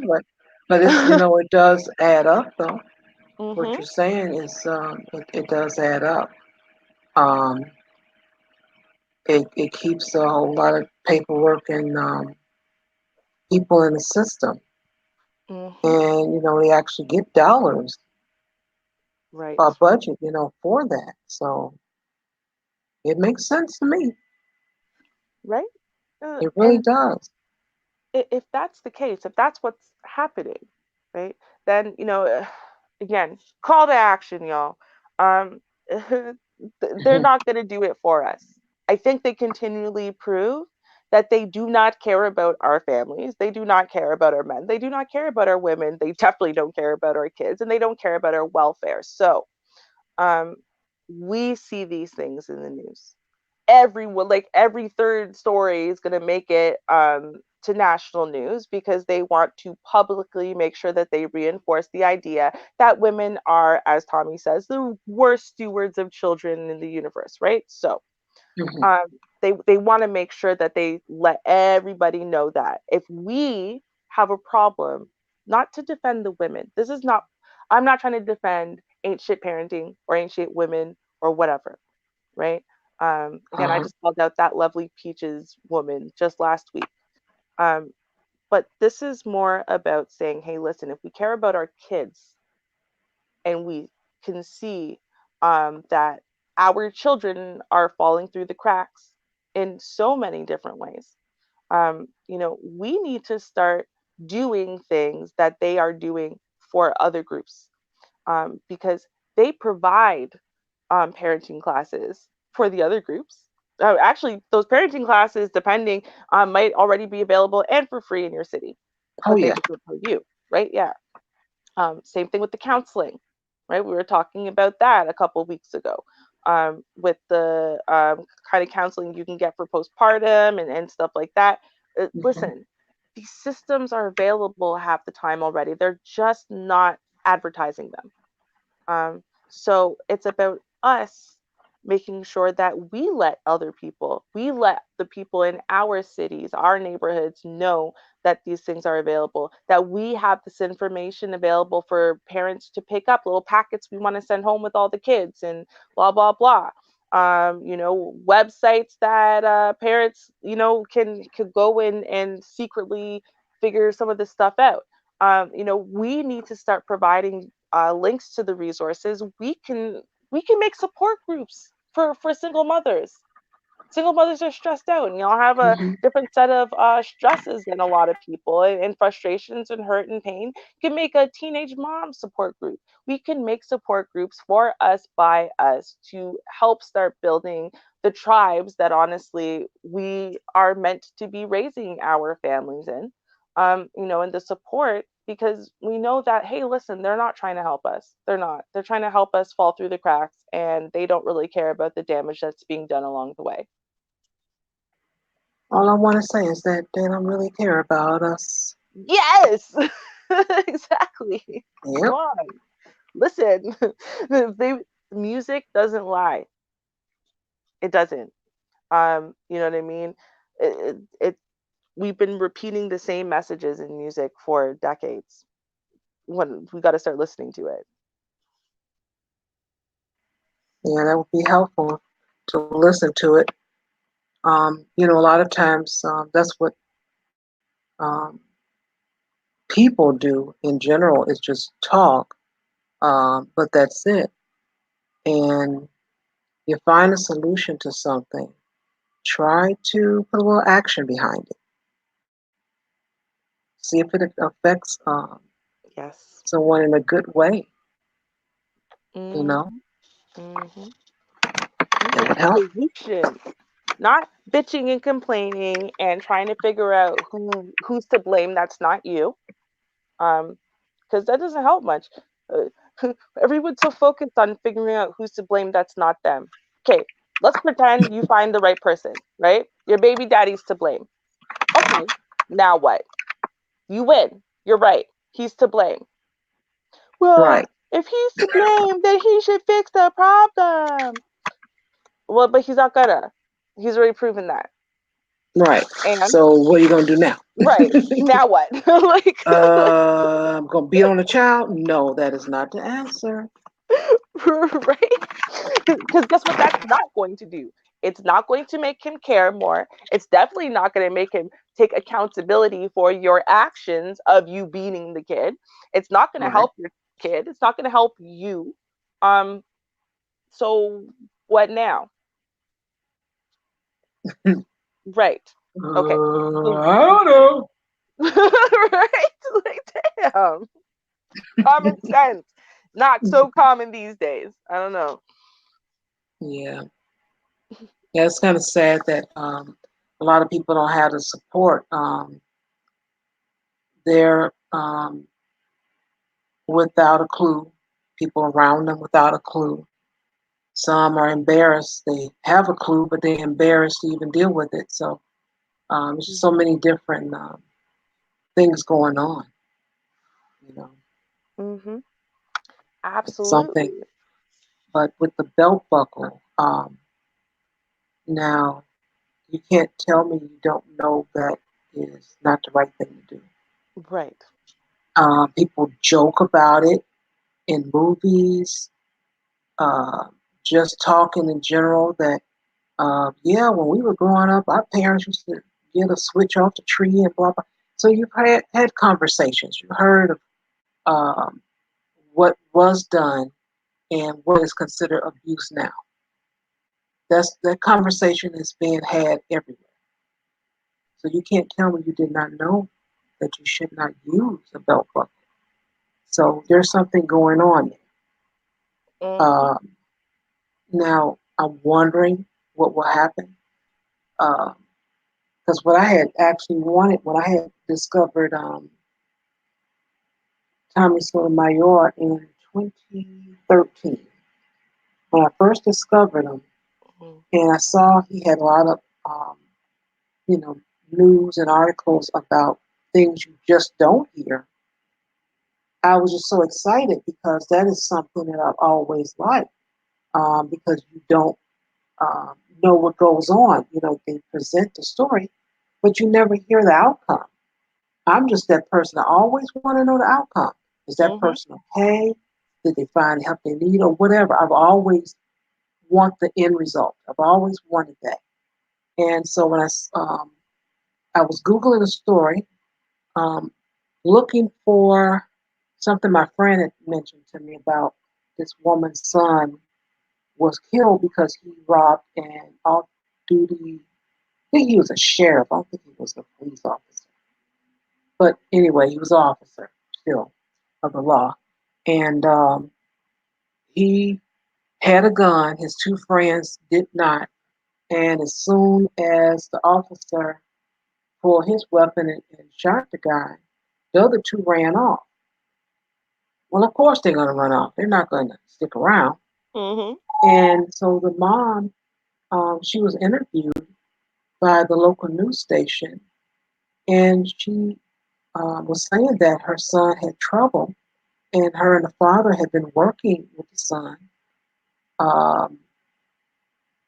but it's, it does add up though. What Mhm. you're saying is it does add up. Um, it keeps a whole lot of paperwork and people in the system, Mhm. and they actually get dollars Right. budget, for that. So it makes sense to me. Right. It really And does. if that's the case, if that's what's happening, right, then again, call to action, y'all. They're Hmm. not going to do it for us. I think they continually prove that they do not care about our families. They do not care about our men. They do not care about our women. They definitely don't care about our kids, and they don't care about our welfare. So, um, we see these things in the news. Everyone, like every third story is going to make it to national news because they want to publicly make sure that they reinforce the idea that women are, as Tommy says, the worst stewards of children in the universe, right? So Hmm. um, they want to make sure that they let everybody know that if we have a problem, not to defend the women, this is not, I'm not trying to defend ain't shit parenting or ain't shit women or whatever, right? Again, I Uh-huh. just called out that lovely Peaches woman just last week. Um, but this is more about saying, hey, listen, if we care about our kids and we can see that our children are falling through the cracks in so many different ways, we need to start doing things that they are doing for other groups, because they provide parenting classes for the other groups. Actually, those parenting classes, depending, might already be available and for free in your city, Oh but they yeah. just don't tell you, right? Yeah. Same thing with the counseling, right? We were talking about that a couple of weeks ago, with the kind of counseling you can get for postpartum and stuff like that. Hmm. Listen, these systems are available half the time already. They're just not advertising them. So it's about us making sure that we let the people in our cities, our neighborhoods know that these things are available, that we have this information available for parents to pick up little packets we want to send home with all the kids and blah, blah, blah. Websites that parents, can go in and secretly figure some of this stuff out. We need to start providing links to the resources. We can make support groups for single mothers. Single mothers are stressed out, and y'all have a Hmm. different set of stresses than a lot of people, and frustrations and hurt and pain. You can make a teenage mom support group. We can make support groups for us by us to help start building the tribes that honestly we are meant to be raising our families in. And the support, because we know that, hey, listen, they're not trying to help us. They're not. They're trying to help us fall through the cracks, and they don't really care about the damage that's being done along the way. All I want to say is that they don't really care about us. Yes, exactly. Come Yep. on, listen. they Music doesn't lie. It doesn't. You know what I mean? It We've been repeating the same messages in music for decades. When we got to start listening to it. Yeah, that would be helpful to listen to it. A lot of times that's what um, people do in general is just talk, but that's it. And you find a solution to something, try to put a little action behind it. See if it affects Yes. someone in a good way. You know, Hmm. Hmm. it would help. Solutions, not bitching and complaining and trying to figure out who's to blame. That's not you. Um, because that doesn't help much. Everyone's so focused on figuring out who's to blame. That's not them. Okay, let's pretend you find the right person, right? Your baby daddy's to blame. Okay, now what? You win. You're right. He's to blame. Well, Right, if he's to blame, then he should fix the problem. Well, but he's not gonna. He's already proven that. right. And So what are you gonna do now? right now, what? Like, I'm gonna beat on a child? No, that is not the answer. right? Because guess what? That's not going to do. It's not going to make him care more. It's definitely not going to make him take accountability for your actions of you beating the kid. It's not going to Right, help your kid. It's not going to help you. Um, so what now? Right. Okay. So I don't know. right? Like damn. Common sense. Not so common these days. I don't know. Yeah, yeah. It's kind of sad that a lot of people don't have the support. They're without a clue. People around them without a clue. Some are embarrassed. They have a clue, but they're embarrassed to even deal with it. So there's just so many different things going on. You know, Mm-hmm. something. Absolutely. But with the belt buckle, now you can't tell me you don't know that is not the right thing to do. Right. People joke about it in movies, uh, just talking in general. That yeah, when we were growing up, our parents used to get a switch off the tree and blah blah. So you've had conversations. You heard of um, what was done and what is considered abuse now. That conversation is being had everywhere. So you can't tell me you did not know that you should not use a belt buckle. So there's something going on there. Mm-hmm. Um, Now I'm wondering what will happen. Because what I had actually wanted, when I had discovered Tommy Sotomayor in 2013, when I first discovered him, and I saw he had a lot of, you know, news and articles about things you just don't hear. I was just so excited because that is something that I've always liked. Because you don't know what goes on. You know, they present the story, but you never hear the outcome. I'm just that person. I always want to know the outcome. Is that Mm-hmm. person okay? Did they find the help they need or whatever? I've always want the end result. I've always wanted that. And so when I was googling a story, um, looking for something my friend had mentioned to me about this woman's son was killed because he robbed an off-duty. I think he was a sheriff. I don't think he was a police officer. But anyway, he was an officer still of the law. And he had a gun. His two friends did not. And as soon as the officer pulled his weapon and shot the guy, the other two ran off. Well, of course they're going to run off. They're not going to stick around. Mm-hmm. And so the mom, she was interviewed by the local news station, and she was saying that her son had trouble, and her and the father had been working with the son, um,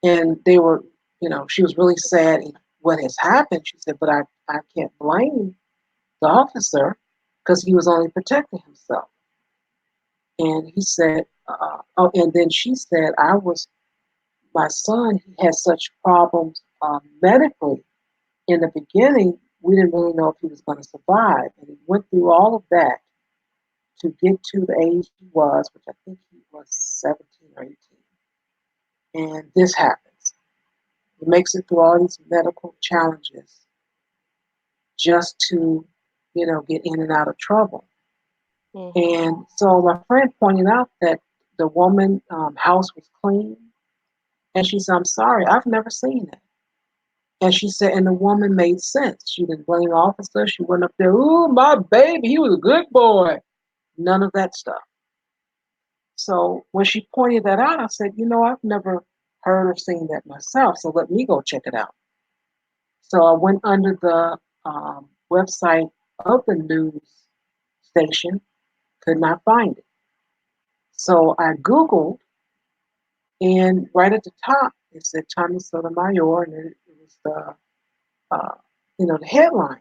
and they were, you know, she was really sad in what has happened. She said, but I can't blame the officer because he was only protecting himself. And he said, oh, and then she said, my son, he had such problems medically. In the beginning, we didn't really know if he was going to survive. And he went through all of that to get to the age he was, which I think he was 17 or 18. And this happens. He makes it through all these medical challenges just to, you know, get in and out of trouble. Mm-hmm. And so my friend pointed out that the woman house was clean. And she said, I'm sorry, I've never seen that. And she said, and the woman made sense. She didn't blame the officer. She went up there, ooh, my baby, he was a good boy. None of that stuff. So when she pointed that out, I said, you know, I've never heard or seen that myself. So let me go check it out. So I went under the website of the news station, could not find it. So I Googled, and right at the top, it said Tommy Sotomayor, and it was the, uh, you know, the headline.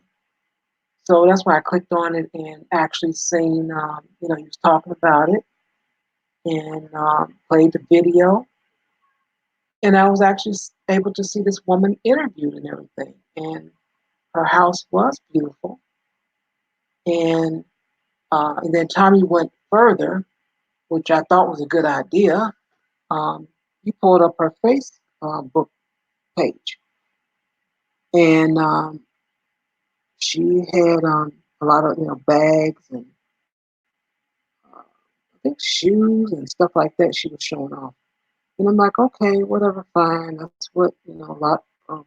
So that's why I clicked on it and actually seen, you know, he was talking about it and played the video. And I was actually able to see this woman interviewed and everything. And her house was beautiful. And then Tommy went further. which I thought was a good idea. You pulled up her Facebook page, and she had a lot of bags and I think shoes and stuff like that. She was showing off, and I'm like, okay, whatever, fine. That's what a lot of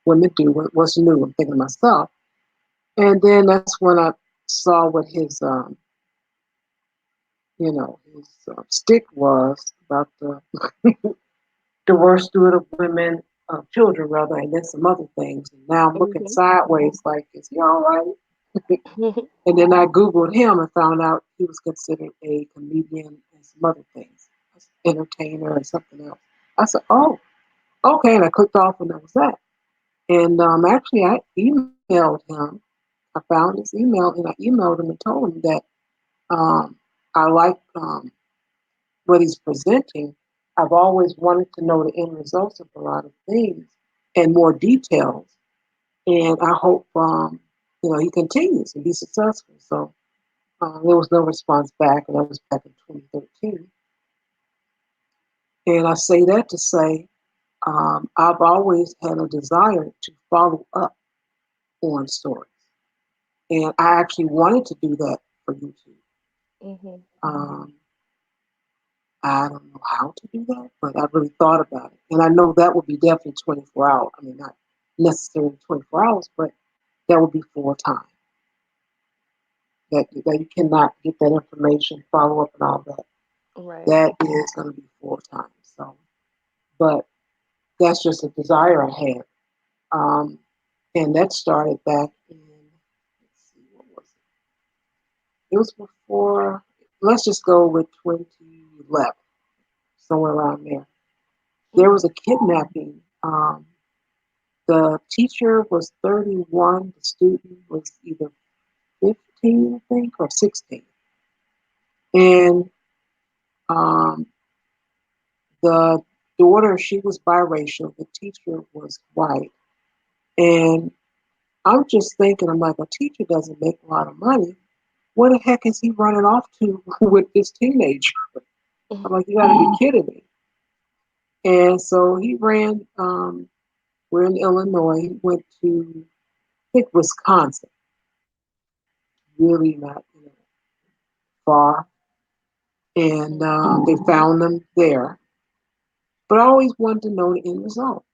women do. What's new? I'm thinking to myself, and then that's when I saw what his his stick was about the worst steward of women, children rather, and then some other things. And now I'm looking Mhm. sideways, like, is he all right? Mhm. And then I Googled him and found out he was considered a comedian and some other things, entertainer and something else. I said, oh, okay. And I clicked off and that was that. And actually, I emailed him. I found his email and I emailed him and told him that um, I like what he's presenting. I've always wanted to know the end results of a lot of things and more details. And I hope, he continues and be successful. So there was no response back, and that was back in 2013. And I say that to say I've always had a desire to follow up on stories. And I actually wanted to do that for YouTube. Mhm. Um, I don't know how to do that, but I really thought about it. And I know that would be definitely 24 hours. I mean, not necessarily 24 hours, but that would be full time. That you cannot get that information, follow up, and all that. Right. That is going to be full time. So, but that's just a desire I had. Um, and that started back in, let's see, what was it? It was before, let's just go with 2011, somewhere around there. There Mhm. was a kidnapping. The teacher was 31, the student was either 15, I think, or 16. And um, the daughter, she was biracial, the teacher was white. And I'm just thinking, I'm like, a teacher doesn't make a lot of money. What the heck is he running off to with this teenager? Mhm. I'm like, you gotta be kidding me. And so he ran, we're in Illinois, he went to, I think, Wisconsin, really not far. And Mhm. they found them there. But I always wanted to know the end result.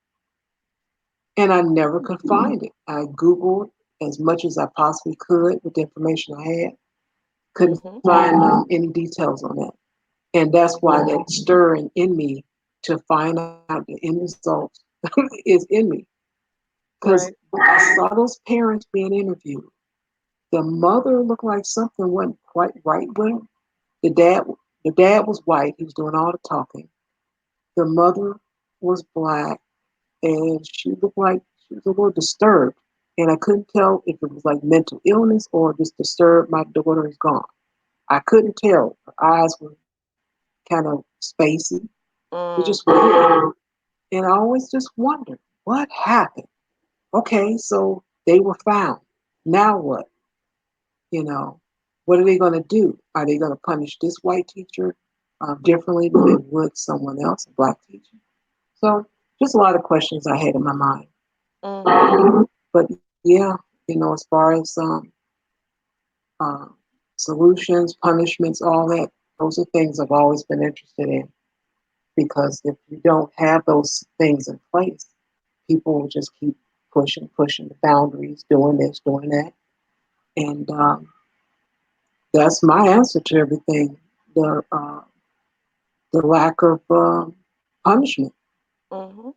And I never could find it. I Googled as much as I possibly could with the information I had. Couldn't Mhm. find any details on that. And that's why that stirring in me to find out the end result is in me. Because Right. I saw those parents being interviewed. The mother looked like something wasn't quite right with him. The dad, the dad was white. He was doing all the talking. The mother was black, and she looked like she was a little disturbed. And I couldn't tell if it was like mental illness or just disturbed. My daughter is gone. I couldn't tell. Her eyes were kind of spacey. It just Mm. weird. And I always just wondered what happened. Okay, so they were found. Now what? You know, what are they going to do? Are they going to punish this white teacher differently than they would someone else, a black teacher? So, just a lot of questions I had in my mind. Mhm. But yeah, as far as uh, solutions, punishments, all that, those are things I've always been interested in because if you don't have those things in place, people will just keep pushing the boundaries, doing this, doing that. And that's my answer to everything. The lack of punishment. Mhm.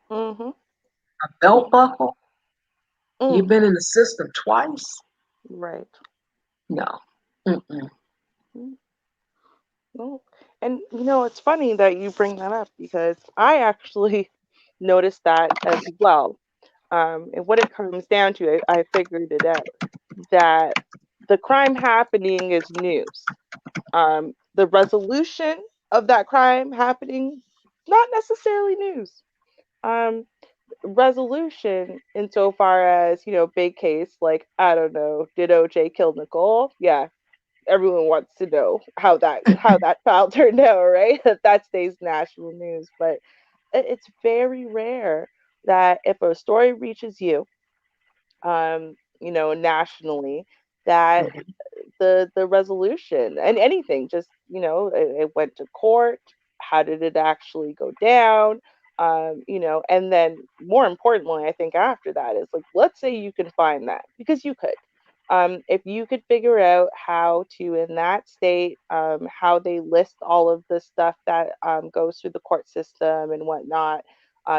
Mhm. A belt buckle? You've Mm. been in the system twice? Right. No. Mm-mm. Mm. No. And it's funny that you bring that up because I actually noticed that as well. And what it comes down to, I figured it out that the crime happening is news. The resolution of that crime happening, not necessarily news. Um, Resolution insofar as big case like I don't know, did OJ kill Nicole? Yeah, everyone wants to know how that child turned out, right? That stays national news. But it's very rare that if a story reaches you, nationally, that Mhm. the resolution and anything, just it went to court. How did it actually go down? And then more importantly, I think after that is like, let's say you can find that, because you could, if you could figure out how to, in that state, how they list all of the stuff that goes through the court system and whatnot,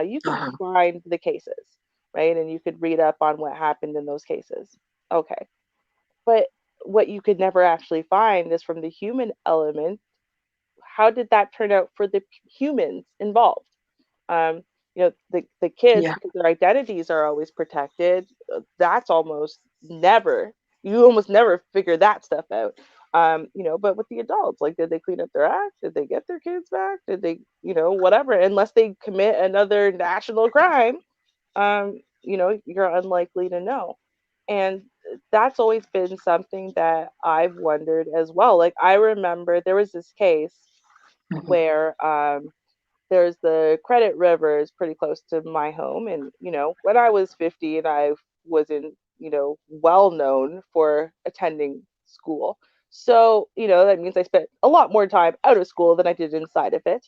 you could Uh-huh. find the cases, right? And you could read up on what happened in those cases. Okay. But what you could never actually find is from the human element, how did that turn out for the humans involved? Um, the kids, Yeah. because their identities are always protected, that's almost never, you almost never figure that stuff out. But with the adults, like, did they clean up their act? Did they get their kids back? Did they, whatever? Unless they commit another national crime, you're unlikely to know. And that's always been something that I've wondered as well. Like, I remember there was this case Mhm. where there's the Credit River is pretty close to my home. And, when I was 50 and I wasn't, well known for attending school. So, that means I spent a lot more time out of school than I did inside of it.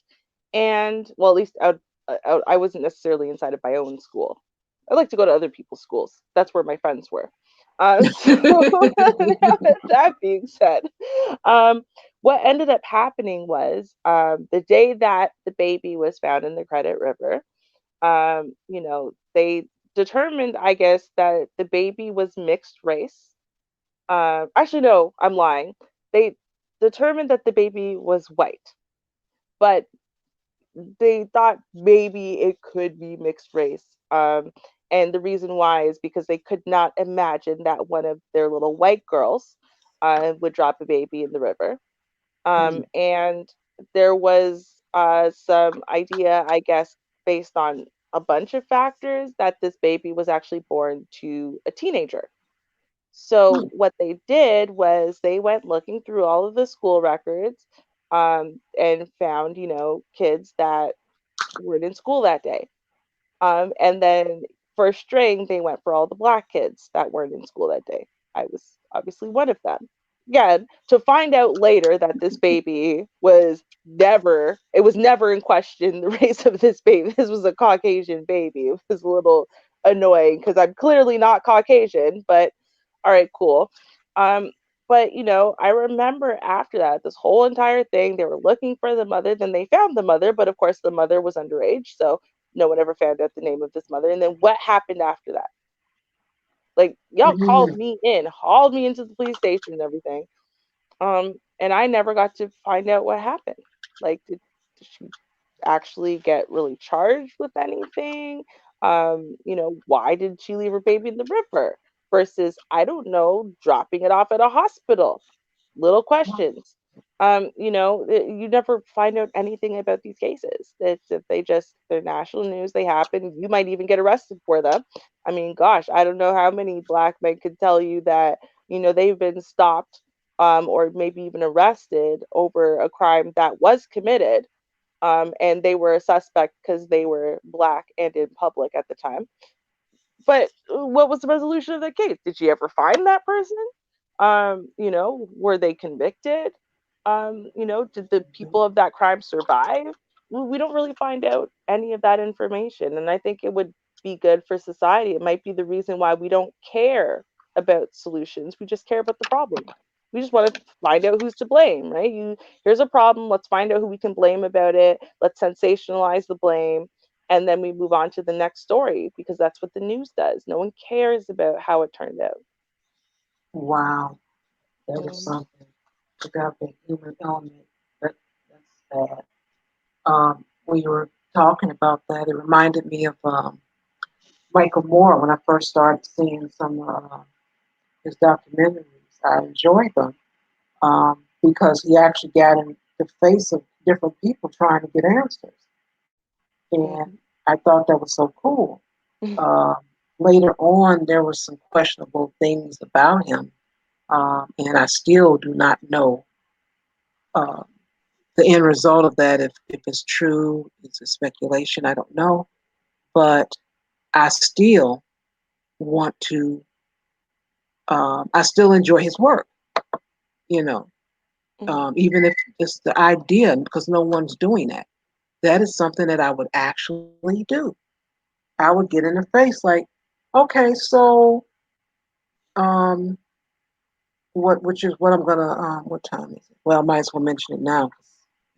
And, well, at least I wasn't necessarily inside of my own school. I like to go to other people's schools. That's where my friends were. So now that being said, um, what ended up happening was, the day that the baby was found in the Credit River, they determined, I guess, that the baby was mixed race. Actually, no, I'm lying. They determined that the baby was white, but they thought maybe it could be mixed race. And the reason why is because they could not imagine that one of their little white girls would drop a baby in the river. Mm. And there was some idea, I guess, based on a bunch of factors, that this baby was actually born to a teenager. So Mm. what they did was they went looking through all of the school records, and found, kids that weren't in school that day. And then for string, they went for all the black kids that weren't in school that day. I was obviously one of them. Again, to find out later that this baby it was never in question the race of this baby. This was a Caucasian baby. It was a little annoying because I'm clearly not Caucasian, but all right, cool. Um, but I remember after that, this whole entire thing, they were looking for the mother, then they found the mother, but of course the mother was underage, so no one ever found out the name of this mother. And then what happened after that? Like, y'all called Mm. me in, hauled me into the police station and everything. And I never got to find out what happened. Like, did she actually get really charged with anything? Why did she leave her baby in the river? Versus, I don't know, dropping it off at a hospital. Little questions. You never find out anything about these cases. It's if they're national news, they happen. You might even get arrested for them. I mean, gosh, I don't know how many black men could tell you that, they've been stopped, or maybe even arrested over a crime that was committed, and they were a suspect because they were black and in public at the time. But what was the resolution of the case? Did she ever find that person? Were they convicted? Did the people of that crime survive? We don't really find out any of that information. And I think it would be good for society. It might be the reason why we don't care about solutions. We just care about the problem. We just want to find out who's to blame, right? Here's a problem. Let's find out who we can blame about it. Let's sensationalize the blame, and then we move on to the next story because that's what the news does. No one cares about how it turned out. Wow. That is Mm, something. About the human element. That, that's sad. When you were talking about that, it reminded me of Michael Moore when I first started seeing some his documentaries. I enjoyed them because he actually got in the face of different people trying to get answers. And mhm. I thought that was so cool. Um, Later on, there were some questionable things about him, And I still do not know uh, the end result of that. If it's true, it's a speculation. I don't know, but I still want to. I still enjoy his work. You know, Mhm. even if it's the idea, because no one's doing that. That is something that I would actually do. I would get in the face like, okay, so um, which is what I'm gonna. What time is it? Well, I might as well mention it now because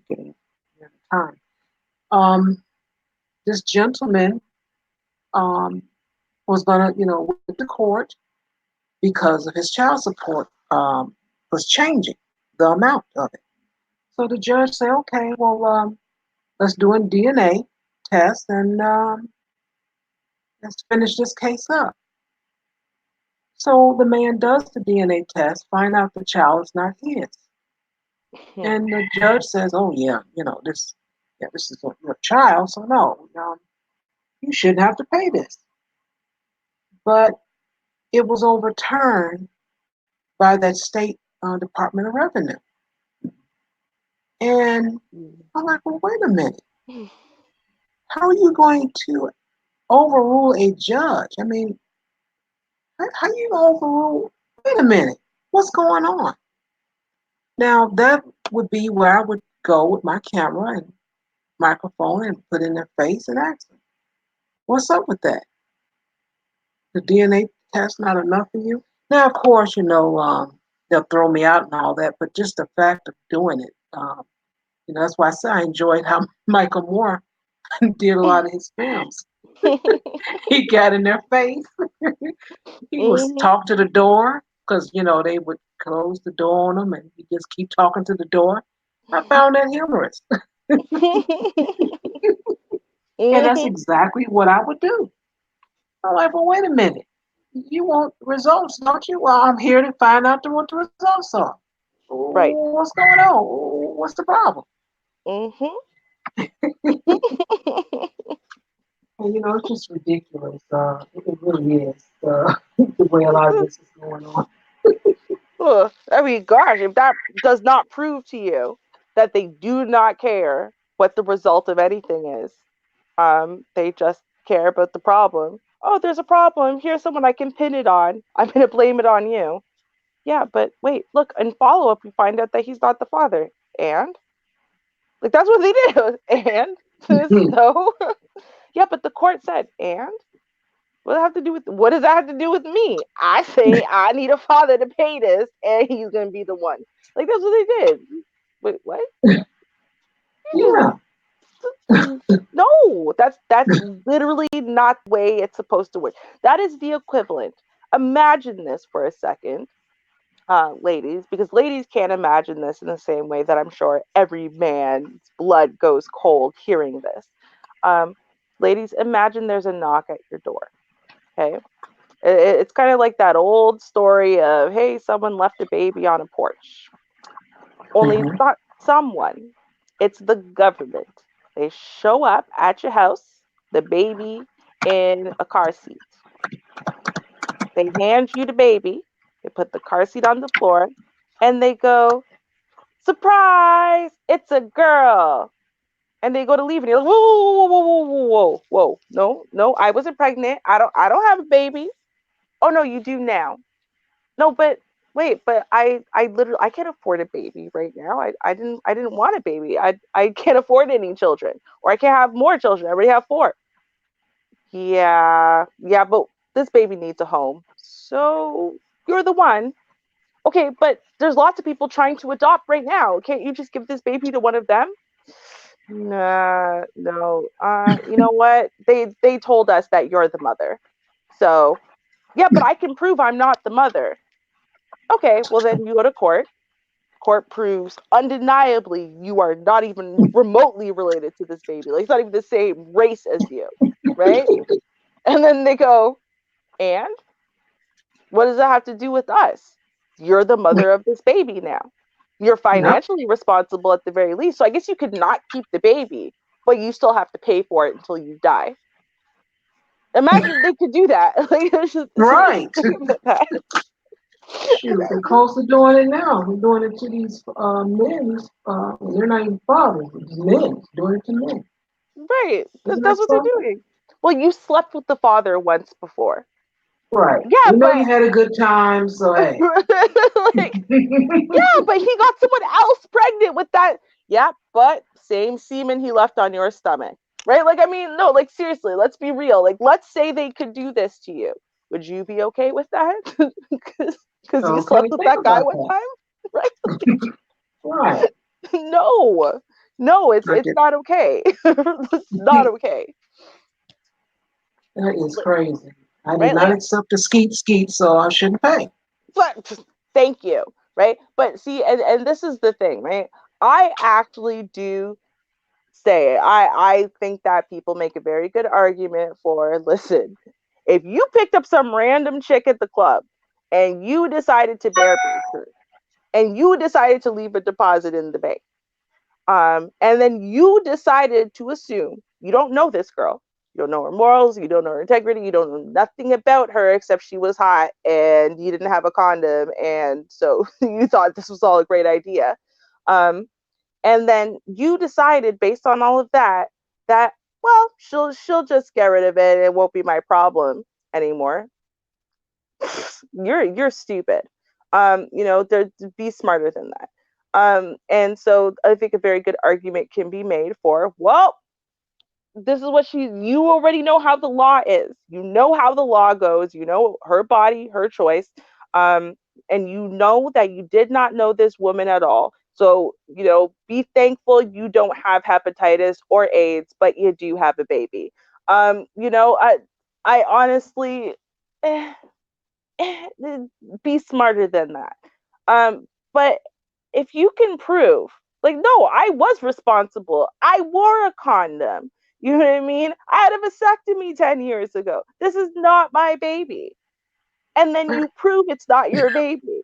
we're getting near the time. Um, this gentleman um, was gonna, with the court because of his child support was changing the amount of it. So the judge said, okay, well, let's do a DNA test and let's finish this case up. So the man does the DNA test, find out the child is not his. And the judge says, "Oh yeah, this is your child, so no, you shouldn't have to pay this." But it was overturned by that state Department of Revenue, and I'm like, "Well, wait a minute. How are you going to overrule a judge? I mean, how you gonna overrule? Wait a minute, what's going on?" Now that would be where I would go with my camera and microphone and put in their face and ask them, "What's up with that? The DNA test not enough for you?" Now, of course, they'll throw me out and all that, but just the fact of doing it, that's why I say I enjoyed how Michael Moore did a lot of his films. He got in their face. He was Mhm. talk to the door because they would close the door on him, and he just keep talking to the door. I found that humorous, and that's Mhm. exactly what I would do. I'm like, well, wait a minute. You want results, don't you? Well, I'm here to find out what the results are. Right. What's going on? What's the problem? Mhm. And it's just ridiculous. It really is the way a lot of this is going on. Ugh, I mean, gosh, if that does not prove to you that they do not care what the result of anything is, they just care about the problem. Oh, there's a problem. Here's someone I can pin it on. I'm gonna blame it on you. Yeah, but wait, look, in follow up, you find out that he's not the father, and like that's what they did. And so, yeah, but the court said, and what does that have to do with what does that have to do with me? I say I need a father to pay this, and he's gonna be the one. Like that's what they did. Wait, what? Yeah. No, that's literally not the way it's supposed to work. That is the equivalent. Imagine this for a second, ladies, because ladies can't imagine this in the same way that I'm sure every man's blood goes cold hearing this. Um, ladies, imagine there's a knock at your door. Okay, it's kind of like that old story of, hey, someone left a baby on a porch. Only it's Hmm. not someone, it's the government. They show up at your house, the baby in a car seat. They hand you the baby, they put the car seat on the floor, and they go, surprise, it's a girl. And they go to leave, and you're like, whoa, whoa, whoa, whoa, whoa, whoa, whoa. No, no, I wasn't pregnant. I don't have a baby. Oh no, you do now. No, but wait, but I literally I can't afford a baby right now. I didn't want a baby. I can't afford any children, or I can't have more children. I already have four. Yeah, yeah, but this baby needs a home. So you're the one. Okay, but there's lots of people trying to adopt right now. Can't you just give this baby to one of them? Nah, no. You know what? They told us that you're the mother. So yeah, but I can prove I'm not the mother. Okay, well then you go to court. Court proves undeniably you are not even remotely related to this baby. Like it's not even the same race as you, right? And then they go, and what does that have to do with us? You're the mother of this baby now. You're Yep. financially responsible at the very least. So I guess you could not keep the baby, but you still have to pay for it until you die. Imagine they could do that. Like, just Right. think about that. Shoot, they're close to doing it now. They're doing it to these men. They're not even fathers. It's men doing it to men. Right. Isn't That's that what they're something? doing. Well, you slept with the father once before. Right. Yeah, We know but you had a good time, so hey. like, yeah, but he got someone else pregnant with that. Yeah, but same semen he left on your stomach. Right? Like, I mean, no, like, seriously, let's be real. Like, let's say they could do this to you. Would you be okay with that? Because you slept Okay, with think that guy about one that. time? Right? Right. No. No, I it's get not okay. It's not okay. that is crazy. I did Right? not Like, accept the skeet skeet, so I shouldn't pay. but thank you. Right? But see, and this is the thing, right? I actually do say I think that people make a very good argument for listen, if you picked up some random chick at the club and you decided to bear her and you decided to leave a deposit in the bank, and then you decided to assume you don't know this girl, you don't know her morals, you don't know her integrity, you don't know nothing about her except she was hot and you didn't have a condom, and so you thought this was all a great idea. um, and then you decided based on all of that that well she'll just get rid of it, it won't be my problem anymore. You're stupid. Be smarter than that. And so I think a very good argument can be made for, well, this is what you already know how the law is, you know how the law goes, you know her body, her choice. um and you know that you did not know this woman at all, so be thankful you don't have hepatitis or AIDS, but you do have a baby. I honestly, eh, eh, be smarter than that. But if you can prove, like, no, I was responsible, I wore a condom, you know what I mean? I had a vasectomy 10 years ago. This is not my baby. And then you prove it's not your baby.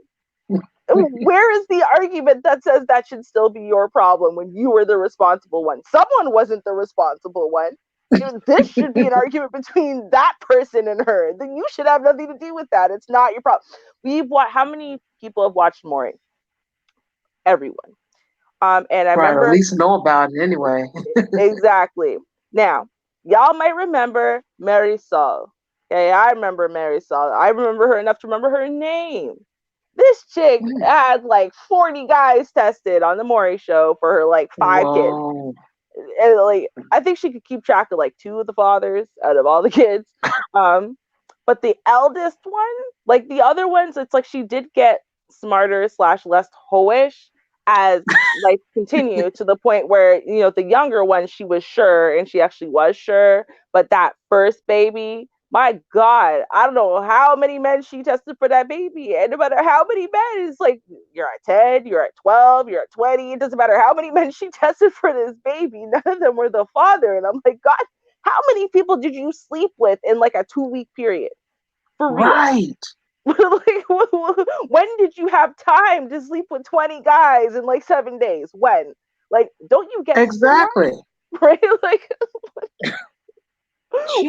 Where is the argument that says that should still be your problem when you were the responsible one? Someone wasn't the responsible one. This should be an argument between that person and her. Then you should have nothing to do with that. It's not your problem. How many people have watched Maury? Everyone. And I Right, or at remember least know about it anyway. exactly. Now, y'all might remember Mary Saul. Okay, I remember Mary Saul. I remember her enough to remember her name. This chick had like 40 guys tested on the Maury show for her like 5 kids. Whoa. And like I think she could keep track of like two of the fathers out of all the kids. Um, but the eldest one, like the other ones, it's like she did get smarter slash less hoish as life continued, to the point where the younger one, she was sure, and she actually was sure, but that first baby, my God, I don't know how many men she tested for that baby, and no matter how many men, it's like you're at 10, you're at 12, you're at 20, it doesn't matter how many men she tested for this baby, none of them were the father. And I'm like, God, how many people did you sleep with in like a 2 week period? For real. Right. Like, when did you have time to sleep with 20 guys in like 7 days? When? Like, don't you get smart? Exactly. Right? Like,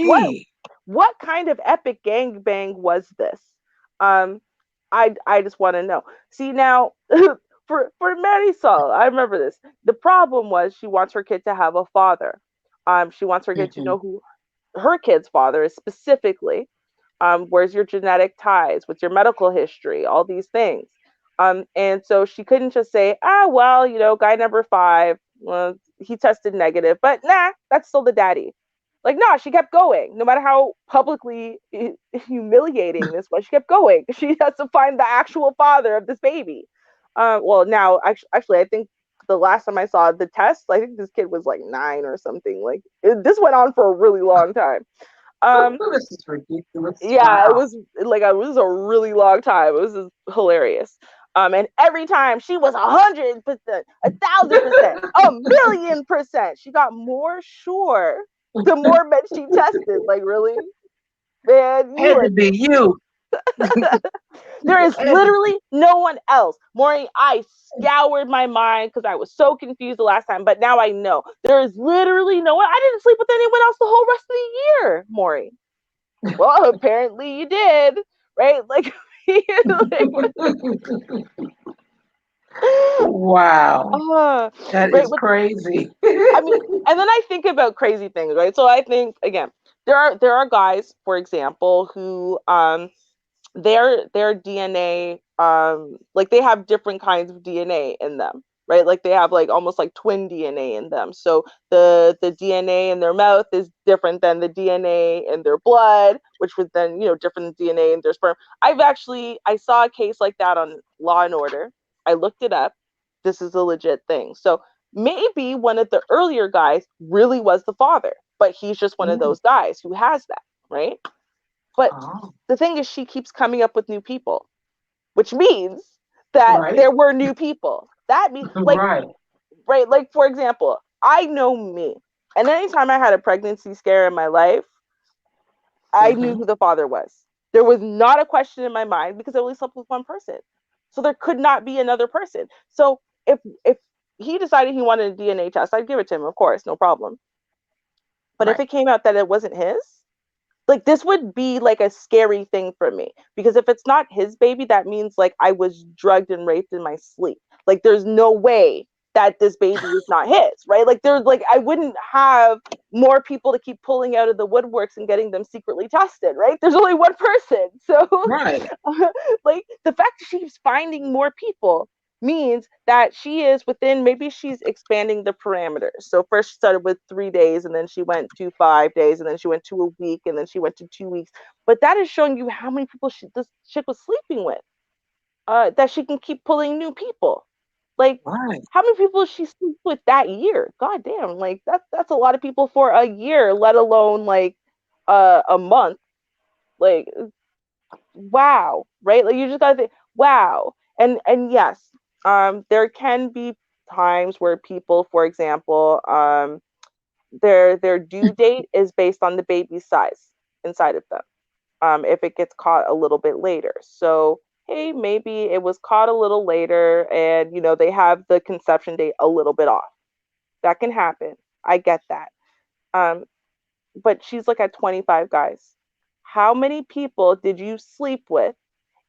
what Gee. what kind of epic gangbang was this? Um, I just want to know. See now, for Mary Saul, I remember this. The problem was she wants her kid to have a father. She wants her kid to Hmm. know who her kid's father is specifically. Where's your genetic ties? What's your medical history? All these things. And so she couldn't just say, well, guy number five, well, he tested negative, but nah, that's still the daddy. Like, nah, she kept going. No matter how publicly humiliating this was, she kept going. She has to find the actual father of this baby. Well, now, actually, I think the last time I saw the test, I think this kid was like 9 or something. Like, this went on for a really long time. Um, This is ridiculous. yeah, it Wow. was like it was a really long time. It was just hilarious. And every time she was 100%, 1,000%, 1,000,000%. She got more sure the more men she tested. Like, really, man, you Had are to be just you. there is Had to be. literally no one else. Maureen, I scoured my mind because I was so confused the last time, but now I know there is literally no one. I didn't sleep with anyone else the whole rest of the year, Maureen. Well, apparently you did, right? Like, like Wow. Uh, That right is with crazy. I mean, and then I think about crazy things, right? So I think again, there are guys, for example, who their DNA like they have different kinds of DNA in them, right? Like they have like almost like twin DNA in them. So the DNA in their mouth is different than the DNA in their blood, which was then, different than DNA in their sperm. I saw a case like that on Law and Order. I looked it up. This is a legit thing. So maybe one of the earlier guys really was the father, but he's just one of Mm. those guys who has that, right? But Oh, the thing is, she keeps coming up with new people, which means that right. there were new people. That means, like, Right. right, like, for example, I know me. And anytime I had a pregnancy scare in my life, I knew Hmm. who the father was. There was not a question in my mind because I only slept with one person. So there could not be another person. So if he decided he wanted a DNA test, I'd give it to him, of course, no problem. But if Right. it came out that it wasn't his, like this would be like a scary thing for me because if it's not his baby, that means like I was drugged and raped in my sleep. Like there's no way that this baby is not his, right? Like there's like I wouldn't have more people to keep pulling out of the woodworks and getting them secretly tested, right? There's only one person. So Right. like the fact that she's finding more people means that she is within, maybe she's expanding the parameters. So first she started with 3 days and then she went to 5 days and then she went to a week and then she went to 2 weeks. But that is showing you how many people this chick was sleeping with. That she can keep pulling new people. Like Right. how many people she sleep with that year? God damn, like that's a lot of people for a year, let alone like a month. Like wow, right? Like you just gotta think, wow. And yes, there can be times where people, for example, their due date is based on the baby's size inside of them. If it gets caught a little bit later. So hey, maybe it was caught a little later and they have the conception date a little bit off. That can happen. I get that. Um, but she's like at 25 guys. How many people did you sleep with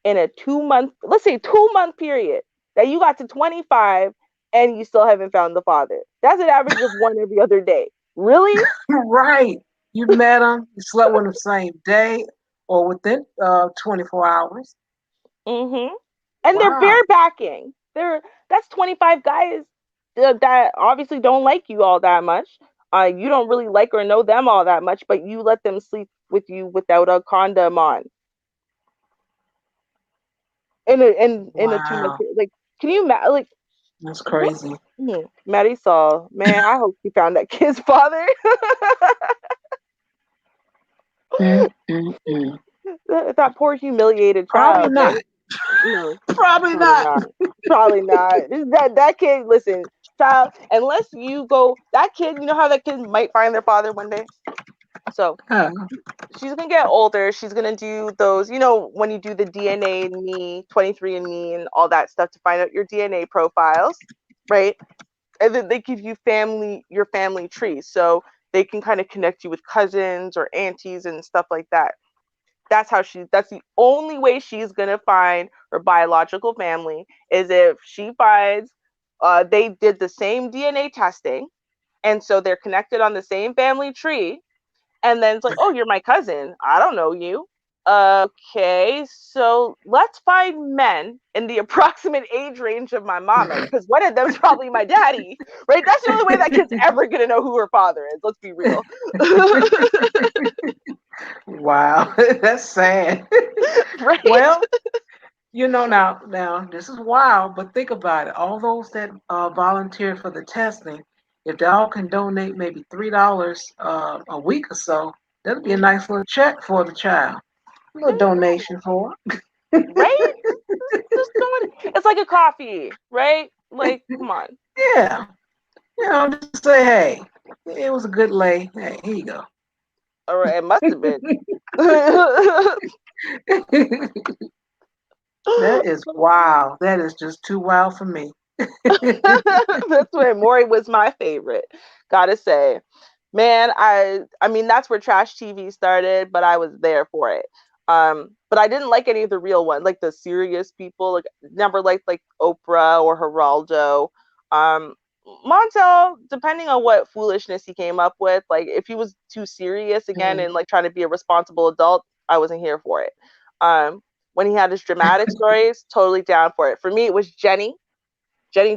in a 2 month, let's say 2 month period, that you got to 25 and you still haven't found the father? That's an average of one every other day. Really? Right. You met them. You slept with them the same day or within 24 hours. Mm-hmm. And they're Wow. barebacking. That's 25 guys that obviously don't like you all that much. You don't really like or know them all that much, but you let them sleep with you without a condom on in a 2 month Wow. period. Like, can you like That's what? crazy. Marisol, man, I hope you found that kid's father. Mm. That poor humiliated Probably child, not. right? No, Probably probably not. not. Probably not. That kid, listen, child, unless you go, that kid, you know how that kid might find their father one day? So Huh. she's gonna get older. She's gonna do those, when you do the DNA and me, 23andMe, and all that stuff to find out your DNA profiles, right? And then they give you your family tree. So they can kind of connect you with cousins or aunties and stuff like that. That's the only way she's gonna find her biological family is if she finds they did the same DNA testing and so they're connected on the same family tree, and then it's like, oh, you're my cousin, I don't know you. Okay, so let's find men in the approximate age range of my mama because one of them's probably my daddy, right? That's the only way that kid's ever gonna know who her father is, let's be real. Wow. That's sad. Right. Well, now this is wild, but think about it. All those that volunteered for the testing, if they all can donate maybe $3 a week or so, that'll be a Mhm. nice little check for the child. A little There you donation go. for Right? Just doing it's like a coffee, right? it. Like, come on. Yeah. Just say, hey, it was a good lay. Hey, here you go. All right, it must have been. That's That is wow. That is just too wild for me. why Maury was my favorite. Gotta say. Man, I mean that's where trash TV started, but I was there for it. But I didn't like any of the real ones, like the serious people. Like never liked like Oprah or Geraldo. Um, Montel, depending on what foolishness he came up with, like if he was too serious again Mhm. and like trying to be a responsible adult, I wasn't here for it. Um, when he had his dramatic stories, totally down for it. For me, it was Jenny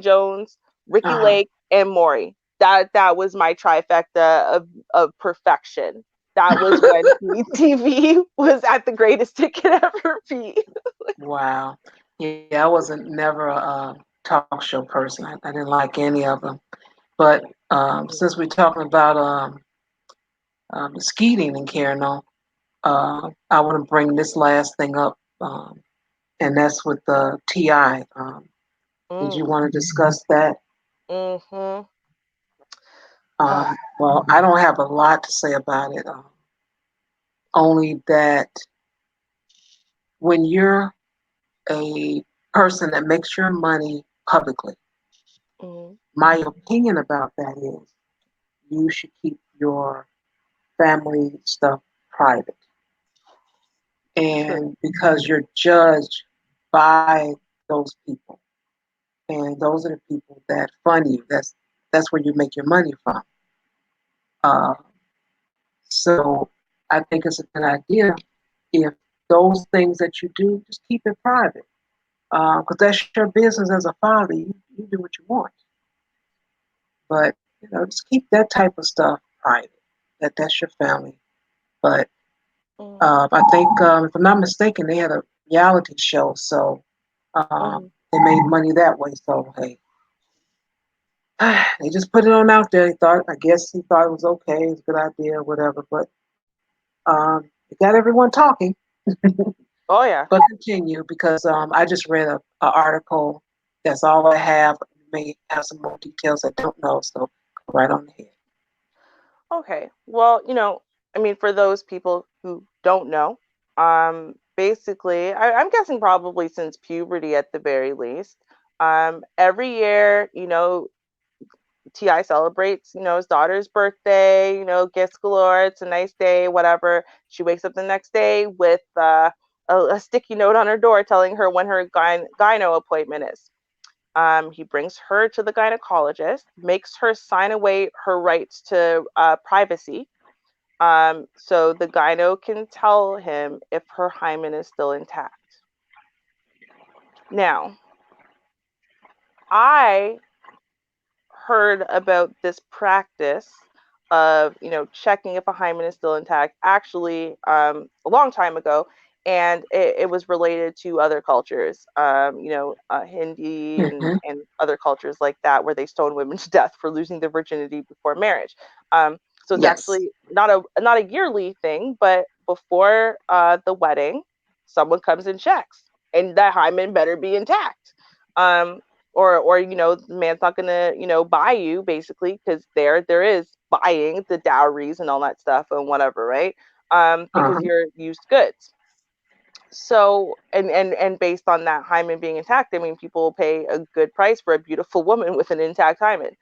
Jones, Ricky Uh-huh. Lake, and Maury. That was my trifecta of perfection. That was when TV was at the greatest it could ever be. Wow. Yeah, I wasn't never a talk show person. I didn't like any of them. But since we're talking about skeeting and Carano, I want to bring this last thing up, and that's with the TI. Did you Mm, want to discuss that? mm-hmm. Well, I don't have a lot to say about it. Only that when you're a person that makes your money publicly, Mm, my opinion about that is you should keep your family stuff private. true. And because you're judged by those people, and those are the people that fund you. That's where you make your money from. Uh, so I think it's a good idea if those things that you do, just keep it private. Because that's your business as a father. You do what you want, but just keep that type of stuff private. That's your family. But Mm, I think, if I'm not mistaken, they had a reality show, so mm. they made money that way. So hey, they just put it on out there. I guess he thought it was okay, it's a good idea, whatever. But it got everyone talking. Oh yeah. But continue because I just read a article. That's all I have. You may have some more details I don't know, so go right on ahead. Okay. Well, I mean, for those people who don't know, basically, I'm guessing probably since puberty at the very least, every year, Ti celebrates, his daughter's birthday, gifts galore. It's a nice day, whatever. She wakes up the next day with a sticky note on her door telling her when her gyno appointment is. He brings her to the gynecologist, makes her sign away her rights to privacy, so the gyno can tell him if her hymen is still intact. Now, I heard about this practice of checking if a hymen is still intact actually a long time ago, and it was related to other cultures, Hindi Hmm. and other cultures like that where they stone women to death for losing their virginity before marriage. So it's Yes. actually not a yearly thing, but before the wedding someone comes and checks, and that hymen better be intact. um, or the man's not gonna buy you basically, because there is buying the dowries and all that stuff and whatever, right? Because Uh-huh. you're used goods. So and based on that hymen being intact, I mean, people will pay a good price for a beautiful woman with an intact hymen.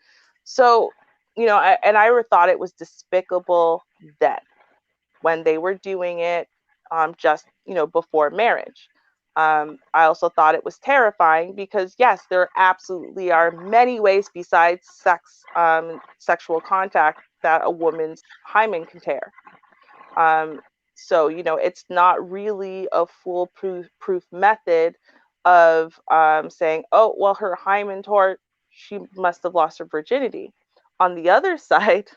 So and I thought it was despicable then when they were doing it, just before marriage. I also thought it was terrifying because yes, there absolutely are many ways besides sexual contact that a woman's hymen can tear. Um, so it's not really a foolproof proof method of saying, oh well, her hymen tore, she must have lost her virginity. On the other side,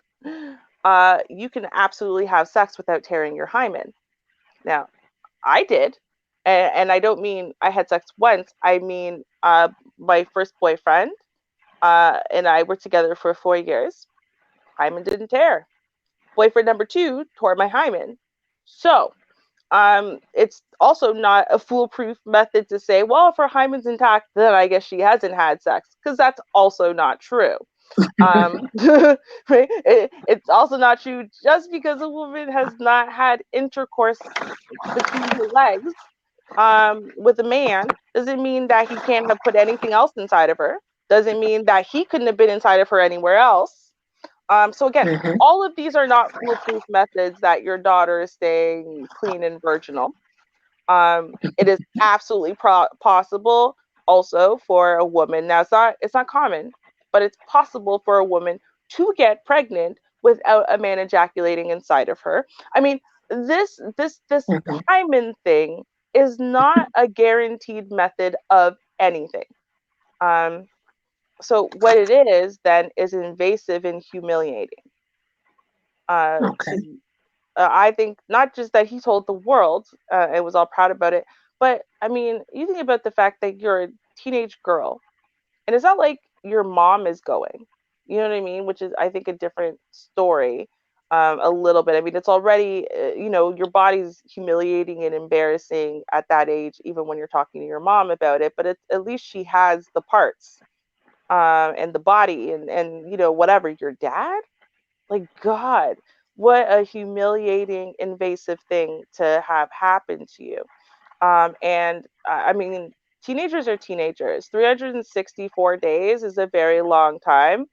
you can absolutely have sex without tearing your hymen. Now, I did, and I don't mean I had sex once. I mean, my first boyfriend and I were together for 4 years. Hymen didn't tear. Boyfriend number two tore my hymen. So, it's also not a foolproof method to say, well, if her hymen's intact, then I guess she hasn't had sex, because that's also not true. Right? It's also not true just because a woman has not had intercourse between her legs with a man doesn't mean that he can't have put anything else inside of her. Doesn't mean that he couldn't have been inside of her anywhere else. So again, Hmm. all of these are not foolproof methods that your daughter is staying clean and virginal. It is absolutely possible also for a woman. Now it's not common, but it's possible for a woman to get pregnant without a man ejaculating inside of her. I mean, this Hmm. hymen thing is not a guaranteed method of anything. Um, so what it is then is invasive and humiliating. To Okay. I think not just that he told the world and was all proud about it, but I mean, you think about the fact that you're a teenage girl, and it's not like your mom is going. You know what I mean? Which is, I think, a different story. A little bit. I mean, it's already, your body's humiliating and embarrassing at that age, even when you're talking to your mom about it. But at least she has the parts and the body and whatever. Your dad, like, God, what a humiliating, invasive thing to have happen to you. And I mean, teenagers are teenagers. 364 days is a very long time.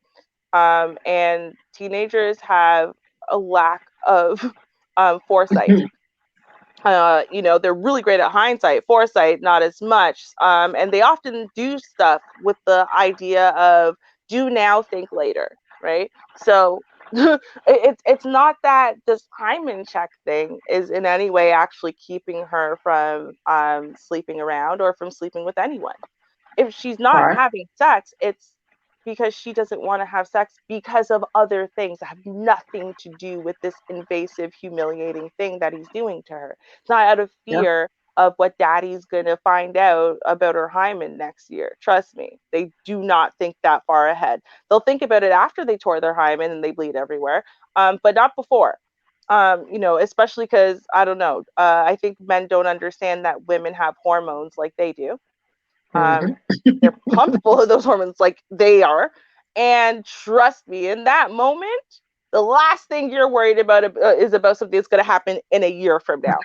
And teenagers have a lack of foresight. They're really great at hindsight, foresight, not as much. And they often do stuff with the idea of do now, think later, right? So it's not that this hymen check thing is in any way actually keeping her from sleeping around or from sleeping with anyone. If she's not Right. having sex, it's because she doesn't want to have sex because of other things that have nothing to do with this invasive, humiliating thing that he's doing to her. It's not out of Yeah. fear of what daddy's going to find out about her hymen next year. Trust me, they do not think that far ahead. They'll think about it after they tore their hymen and they bleed everywhere, but not before. Especially because I don't know. I think men don't understand that women have hormones like they do. Hmm. um, they're pumped full of those hormones like they are. And trust me, in that moment, the last thing you're worried about is about something that's going to happen in a year from now.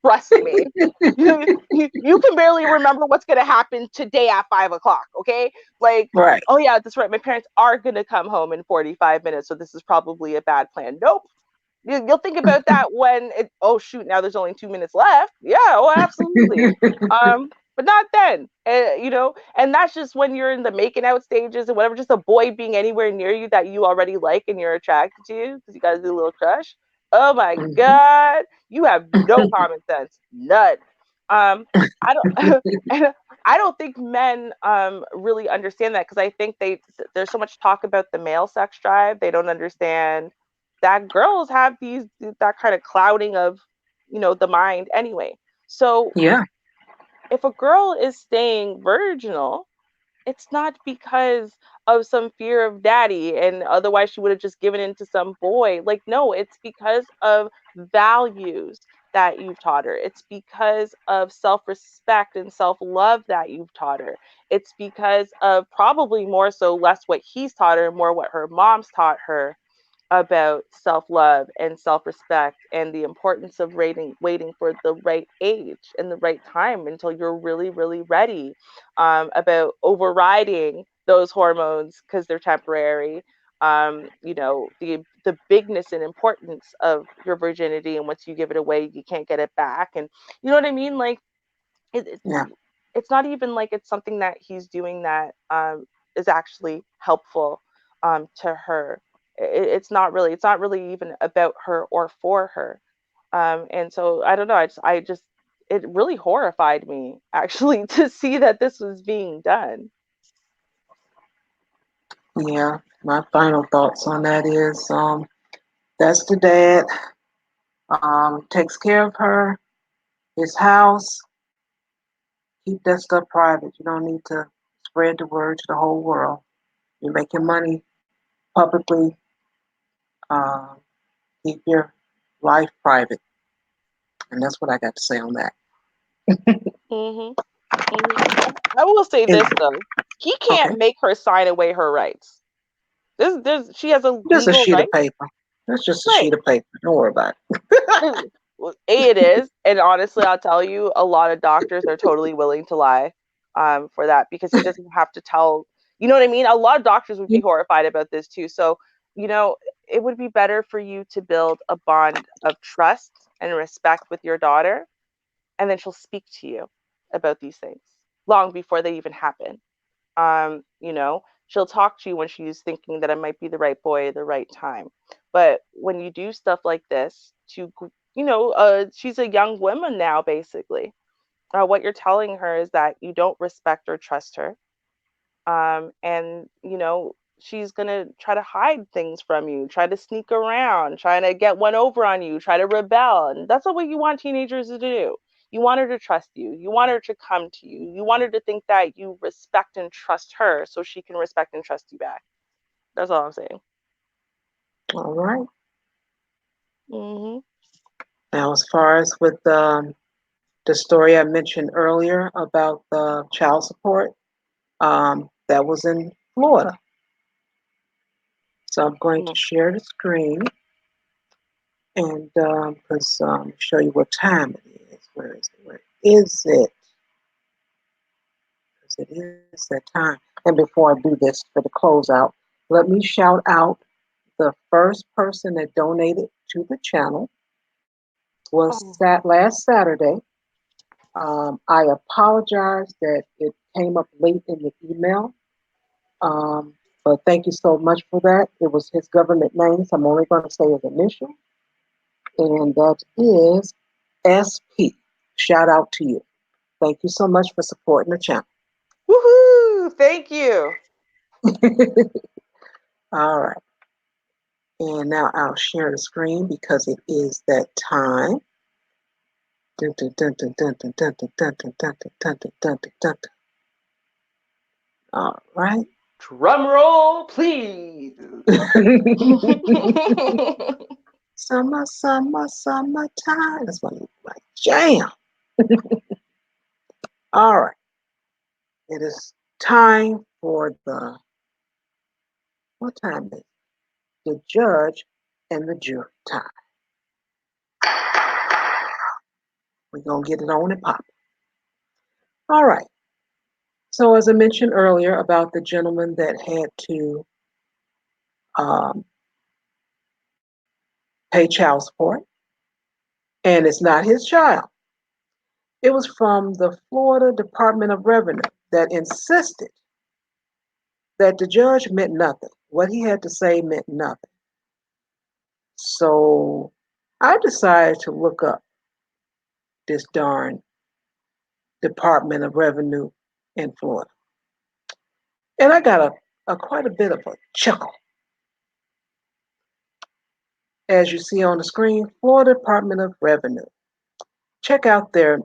Trust me. You can barely remember what's going to happen today at 5 o'clock, okay? Like, Right. oh, yeah, that's right. My parents are going to come home in 45 minutes, so this is probably a bad plan. Nope. You'll think about that when oh shoot, now there's only 2 minutes left. Yeah, oh absolutely. But not then. And that's just when you're in the making out stages and whatever, just a boy being anywhere near you that you already like and you're attracted to because you guys do a little crush. Oh my Hmm. God, you have no common sense. None. Um, I don't and I don't think men really understand that because I think there's so much talk about the male sex drive. They don't understand that girls have that kind of clouding of the mind anyway. So Yeah. if a girl is staying virginal, it's not because of some fear of daddy and otherwise she would have just given in to some boy. Like, no, it's because of values that you've taught her. It's because of self-respect and self-love that you've taught her. It's because of probably more so less what he's taught her, more what her mom's taught her about self-love and self-respect and the importance of waiting for the right age and the right time until you're really really ready, about overriding those hormones because they're temporary. The bigness and importance of your virginity, and once you give it away you can't get it back. And you know what I mean, like Yeah. it's not even like it's something that he's doing that is actually helpful to her. It's not really even about her or for her. And so I don't know. I just it really horrified me actually to see that this was being done. Yeah. My final thoughts on that is that's the dad. Takes care of her, his house. Keep that stuff private. You don't need to spread the word to the whole world. You're making money publicly. Uh, Keep your life private. And that's what I got to say on that. Mhm. Mhm. I will say And this though. He okay, can't make her sign away her rights. She has a just a legal sheet of right. paper. That's just a Right. sheet of paper. Don't worry about it. Well, it is, and honestly, I'll tell you, a lot of doctors are totally willing to lie, for that because he doesn't have to tell. You know what I mean? A lot of doctors would be Yeah. horrified about this too. So, you know, it would be better for you to build a bond of trust and respect with your daughter and then she'll speak to you about these things long before they even happen. She'll talk to you when she's thinking that it might be the right boy at the right time. But when you do stuff like this she's a young woman now, basically. What you're telling her is that you don't respect or trust her. And she's gonna try to hide things from you, try to sneak around, trying to get one over on you, try to rebel. And that's not what you want teenagers to do. You want her to trust you. You want her to come to you. You want her to think that you respect and trust her so she can respect and trust you back. That's all I'm saying. All right. Hmm. Now, as far as with the story I mentioned earlier about the child support, that was in Florida. So I'm going to Hmm. share the screen and because show you what time it is. Where is it? Where is it? Because it is that time. And before I do this for the closeout, let me shout out the first person that donated to the channel was Oh. last Saturday. I apologize that it came up late in the email, but thank you so much for that. It was his government name, so I'm only going to say his initial, and that is SP. Shout out to you. Thank you so much for supporting the channel. Woohoo! Thank you. All right. And now I'll share the screen because it is that time. Dun, dun, dun, dun, dun, dun, dun, dun, dun, dun, dun, dun, dun, dun, dun, dun. All right. Drum roll, please. Summer, summer, summertime. That's my jam. All right. It is time for what time is it? The judge and the jury time. We're going to get it on and pop. All right. So, as I mentioned earlier about the gentleman that had to um, pay child support, and it's not his child, it was from the Florida Department of Revenue that insisted that the judge meant nothing. What he had to say meant nothing. So, I decided to look up this darn Department of Revenue in Florida. And I got a quite a bit of a chuckle. As you see on the screen, Florida Department of Revenue. Check out their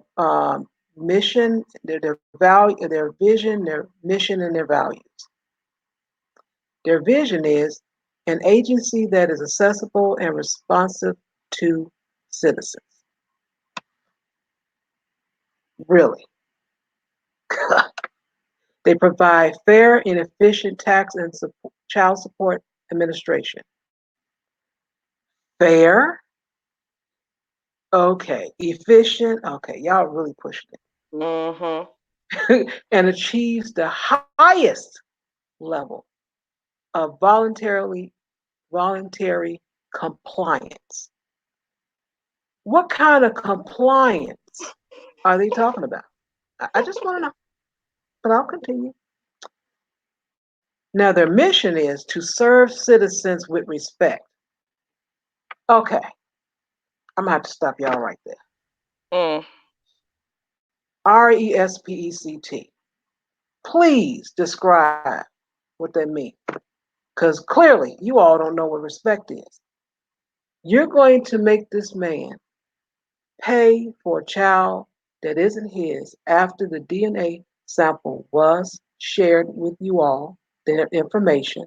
mission, their value, their vision, their mission, and their values. Their vision is an agency that is accessible and responsive to citizens. Really. They provide fair and efficient tax and child support administration. Fair, okay. Efficient, okay. Y'all really pushing Hmm. it. And achieves the highest level of voluntary compliance. What kind of compliance are they talking about? I just want to know, but I'll continue. Now, their mission is to serve citizens with respect. Okay, I'm going to have to stop y'all right there. Mm. RESPECT. Please describe what that means. Because clearly, you all don't know what respect is. You're going to make this man pay for a child that isn't his after the DNA sample was shared with you all, their information,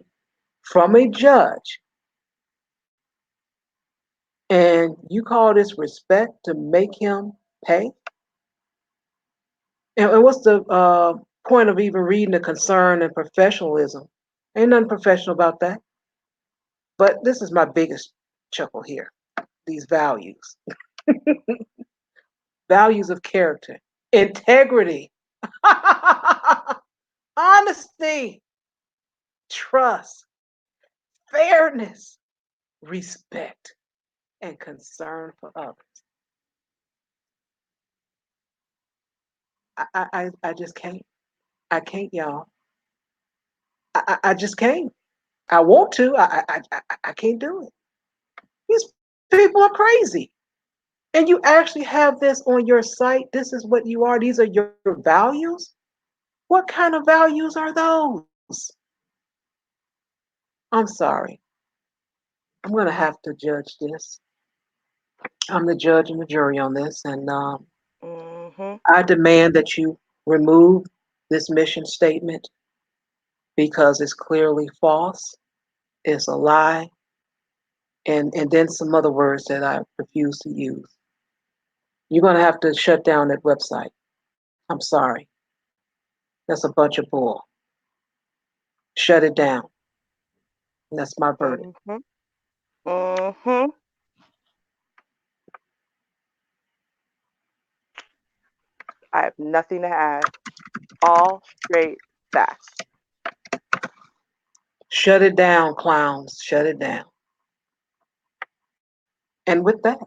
from a judge, and you call this respect to make him pay? And what's the point of even reading the concern and professionalism? Ain't nothing professional about that. But this is my biggest chuckle here, these values. Values of character, integrity, honesty, trust, fairness, respect, and concern for others. I just can't. I can't, y'all. I just can't. I want to. I can't do it. These people are crazy. And you actually have this on your site. This is what you are. These are your values. What kind of values are those? I'm sorry. I'm going to have to judge this. I'm the judge and the jury on this. And Mhm. I demand that you remove this mission statement because it's clearly false. It's a lie. And then some other words that I refuse to use. You're going to have to shut down that website. I'm sorry. That's a bunch of bull. Shut it down. And that's my verdict. Mhm. Mhm. I have nothing to add. All straight facts. Shut it down, clowns. Shut it down. And with that,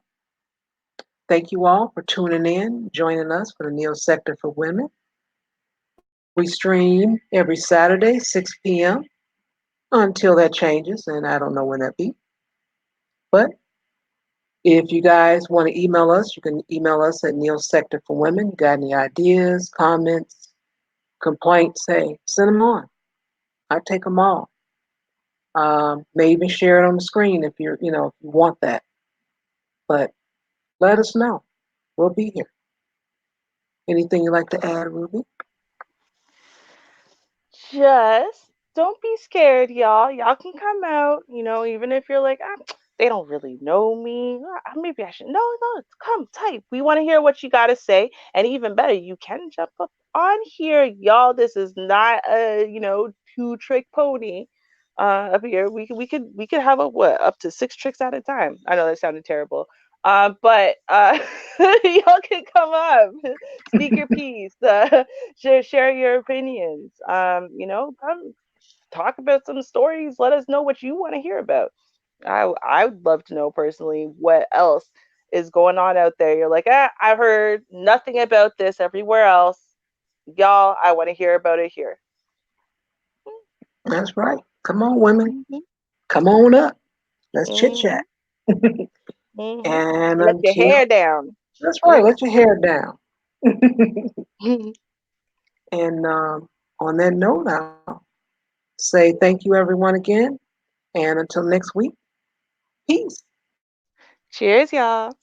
thank you all for tuning in, joining us for the Neo Sector for Women. We stream every Saturday, 6 p.m. until that changes, and I don't know when that be. But if you guys want to email us, you can email us at Neo Sector for Women. You got any ideas, comments, complaints? Hey, send them on. I take them all. May even share it on the screen if if you want that. But let us know. We'll be here. Anything you'd like to add, Ruby? Just don't be scared, y'all. Y'all can come out, even if you're like, they don't really know me. Maybe I should. No, no, come type. We want to hear what you got to say. And even better, you can jump up on here, y'all. This is not a, two trick pony. Up here, we could have a what up to six tricks at a time. I know that sounded terrible. But y'all can come up, speak your piece, share your opinions. Come talk about some stories. Let us know what you want to hear about. I would love to know personally what else is going on out there. You're like, I've heard nothing about this everywhere else. Y'all, I want to hear about it here. That's right. Come on, women. Mm-hmm. Come on up. Let's chit Mm-hmm. chat. Mm-hmm. And Let your until hair down. that's right, Mm. let your hair down. And on that note, I'll say thank you, everyone, again. And until next week, peace. Cheers, y'all.